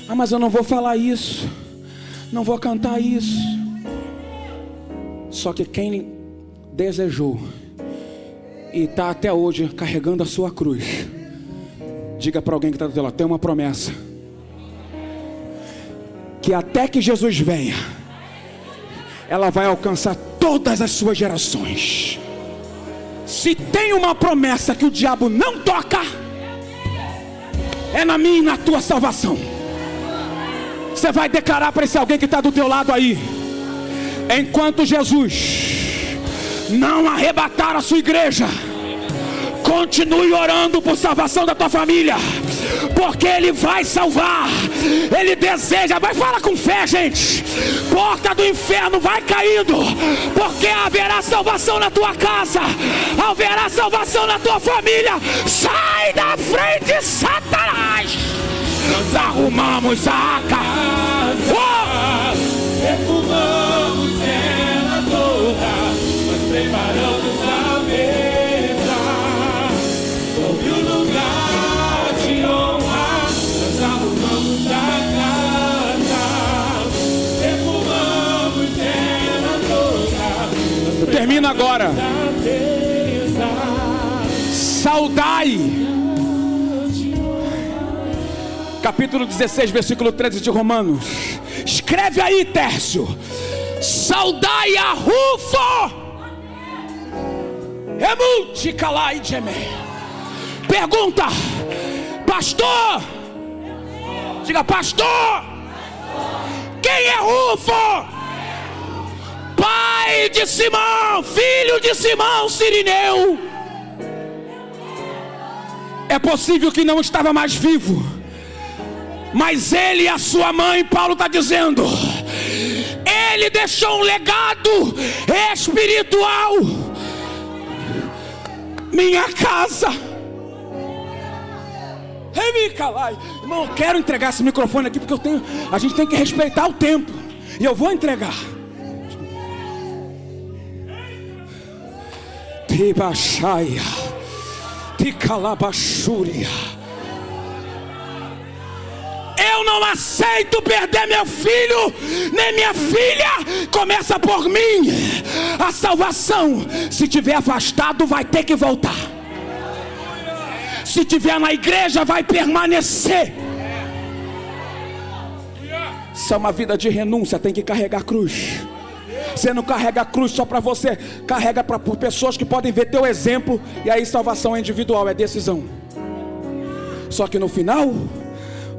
Ah, mas eu não vou falar isso. Não vou cantar isso. Só que quem desejou e está até hoje carregando a sua cruz, diga para alguém que está do teu lado: tem uma promessa, que até que Jesus venha, ela vai alcançar todas as suas gerações. Se tem uma promessa que o diabo não toca, é na minha e na tua salvação. Você vai declarar para esse alguém que está do teu lado aí: enquanto Jesus não arrebatar a sua igreja, continue orando por salvação da tua família, porque Ele vai salvar. Ele deseja. Vai falar com fé, gente. Porta do inferno vai caindo, porque haverá salvação na tua casa, haverá salvação na tua família. Sai da frente, Satanás. Nós arrumamos a casa, Defumamos ela toda, nós preparamos a mesa, sob o lugar de honra, nós arrumamos a casa, defumamos ela toda. Termina agora. Saudai. Capítulo 16, versículo 13 de Romanos. Escreve aí, Tércio. Saudai a Rufo. Emulticalai geme. Pergunta: pastor, diga pastor, quem é Rufo? Pai de Simão, filho de Simão Cirineu. É possível que não estava mais vivo, mas ele e a sua mãe, Paulo está dizendo, ele deixou um legado espiritual. Minha casa Irmão, eu quero entregar esse microfone aqui porque a gente tem que respeitar o tempo. E eu vou entregar. Tibaxaia, Ticalabaxúria. Eu não aceito perder meu filho, nem minha filha. Começa por mim. A salvação, se tiver afastado, vai ter que voltar. Se tiver na igreja, vai permanecer. Isso é uma vida de renúncia, tem que carregar a cruz. Você não carrega a cruz só para você, carrega por pessoas que podem ver teu exemplo. E aí salvação é individual, é decisão. Só que no final,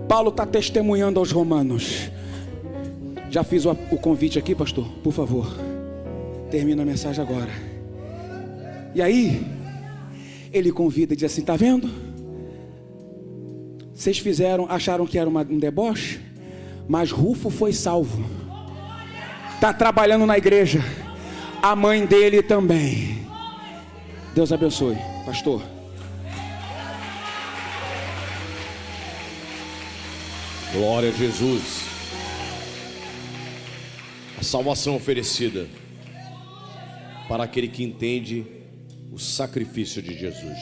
Paulo está testemunhando aos romanos. Já fiz o convite aqui, pastor, por favor, termina a mensagem agora. E aí ele convida e diz assim: tá vendo? Vocês acharam que era um deboche, mas Rufo foi salvo. Está trabalhando na igreja. A mãe dele também. Deus abençoe, pastor. Glória a Jesus. A salvação oferecida para aquele que entende o sacrifício de Jesus.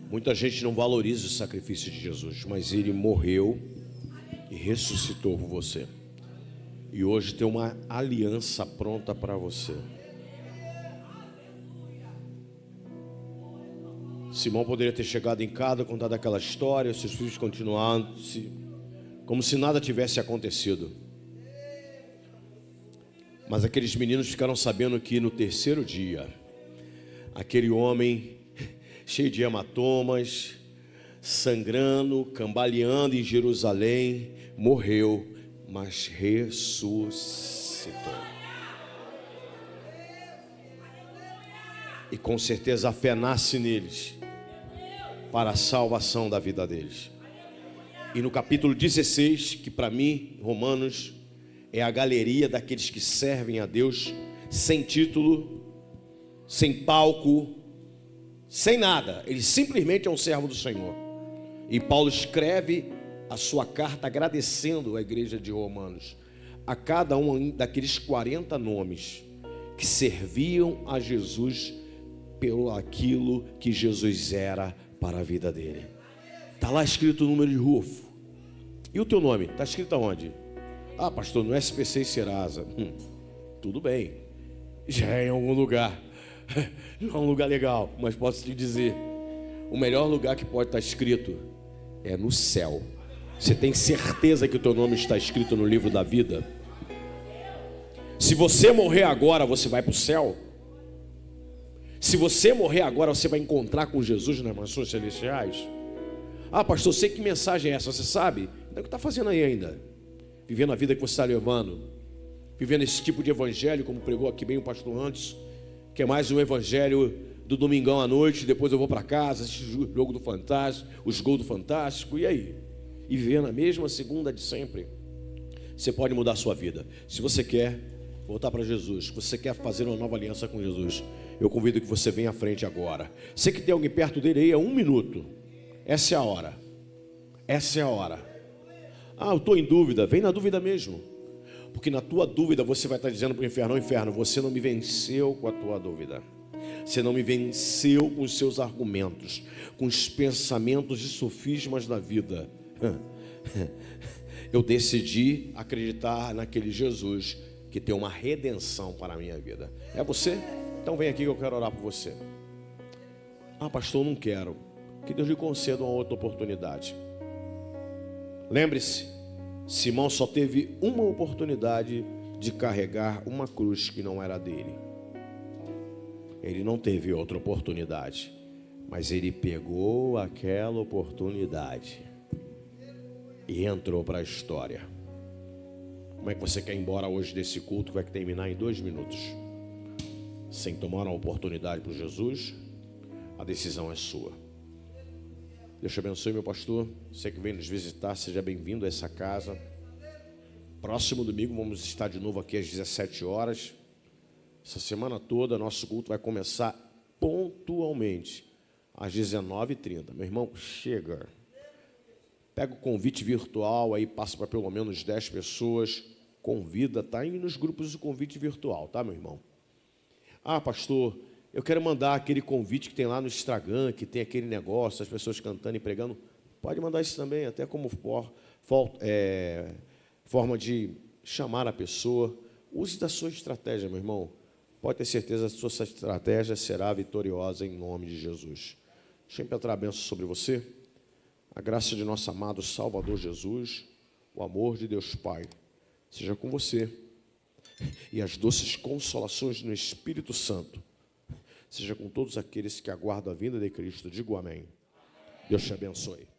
Muita gente não valoriza o sacrifício de Jesus, mas ele morreu e ressuscitou por você. E hoje tem uma aliança pronta para você. Simão poderia ter chegado em casa, contado aquela história, seus filhos continuando como se nada tivesse acontecido. Mas aqueles meninos ficaram sabendo que no terceiro dia, aquele homem cheio de hematomas, sangrando, cambaleando em Jerusalém, morreu, mas ressuscitou. E com certeza a fé nasce neles para a salvação da vida deles. E no capítulo 16, que para mim, Romanos, é a galeria daqueles que servem a Deus sem título, sem palco, sem nada. Ele simplesmente é um servo do Senhor. E Paulo escreve a sua carta agradecendo a igreja de Romanos, a cada um daqueles 40 nomes que serviam a Jesus pelo aquilo que Jesus era para a vida dele. Está lá escrito o número de Rufo. E o teu nome? Está escrito aonde? Ah, pastor, no SPC e Serasa. Tudo bem, já é em algum lugar. Não é um lugar legal, mas posso te dizer, o melhor lugar que pode estar escrito é no céu. Você tem certeza que o teu nome está escrito no livro da vida? Se você morrer agora, você vai para o céu. Se você morrer agora, você vai encontrar com Jesus nas mansões celestiais. Ah, pastor, sei que mensagem é essa, você sabe? O que está fazendo aí ainda? Vivendo a vida que você está levando, vivendo esse tipo de evangelho, como pregou aqui bem o pastor antes, que é mais um evangelho do domingão à noite, depois eu vou para casa, assistir o jogo do Fantástico, os gols do Fantástico, e aí? E vivendo a mesma segunda de sempre. Você pode mudar a sua vida. Se você quer voltar para Jesus, se você quer fazer uma nova aliança com Jesus, eu convido que você venha à frente agora. Sei que tem alguém perto dele aí, é 1 minuto. Essa é a hora. Essa é a hora. Ah, eu estou em dúvida. Vem na dúvida mesmo. Porque na tua dúvida você vai estar dizendo para o inferno: inferno, você não me venceu com a tua dúvida. Você não me venceu com os seus argumentos, com os pensamentos e sofismas da vida. Eu decidi acreditar naquele Jesus que tem uma redenção para a minha vida. É você? Então vem aqui que eu quero orar por você. Ah, pastor, não quero. Que Deus lhe conceda uma outra oportunidade. Lembre-se, Simão só teve uma oportunidade de carregar uma cruz que não era dele. Ele não teve outra oportunidade, mas ele pegou aquela oportunidade e entrou para a história. Como é que você quer ir embora hoje desse culto que vai terminar em 2 minutos? Sem tomar uma oportunidade para Jesus? A decisão é sua. Deus te abençoe, meu pastor. Você que vem nos visitar, seja bem-vindo a essa casa. Próximo domingo vamos estar de novo aqui às 17 horas. Essa semana toda nosso culto vai começar pontualmente às 19h30. Meu irmão, chega. Pega o convite virtual, aí passa para pelo menos 10 pessoas, convida, tá? E nos grupos o convite virtual, tá, meu irmão? Ah, pastor, eu quero mandar aquele convite que tem lá no Instagram, que tem aquele negócio, as pessoas cantando e pregando. Pode mandar isso também, até como forma de chamar a pessoa. Use da sua estratégia, meu irmão. Pode ter certeza que a sua estratégia será vitoriosa em nome de Jesus. Deixa eu impetrar a bênção sobre você. A graça de nosso amado Salvador Jesus, o amor de Deus Pai, seja com você. E as doces consolações no Espírito Santo, seja com todos aqueles que aguardam a vinda de Cristo. Digo amém. Deus te abençoe.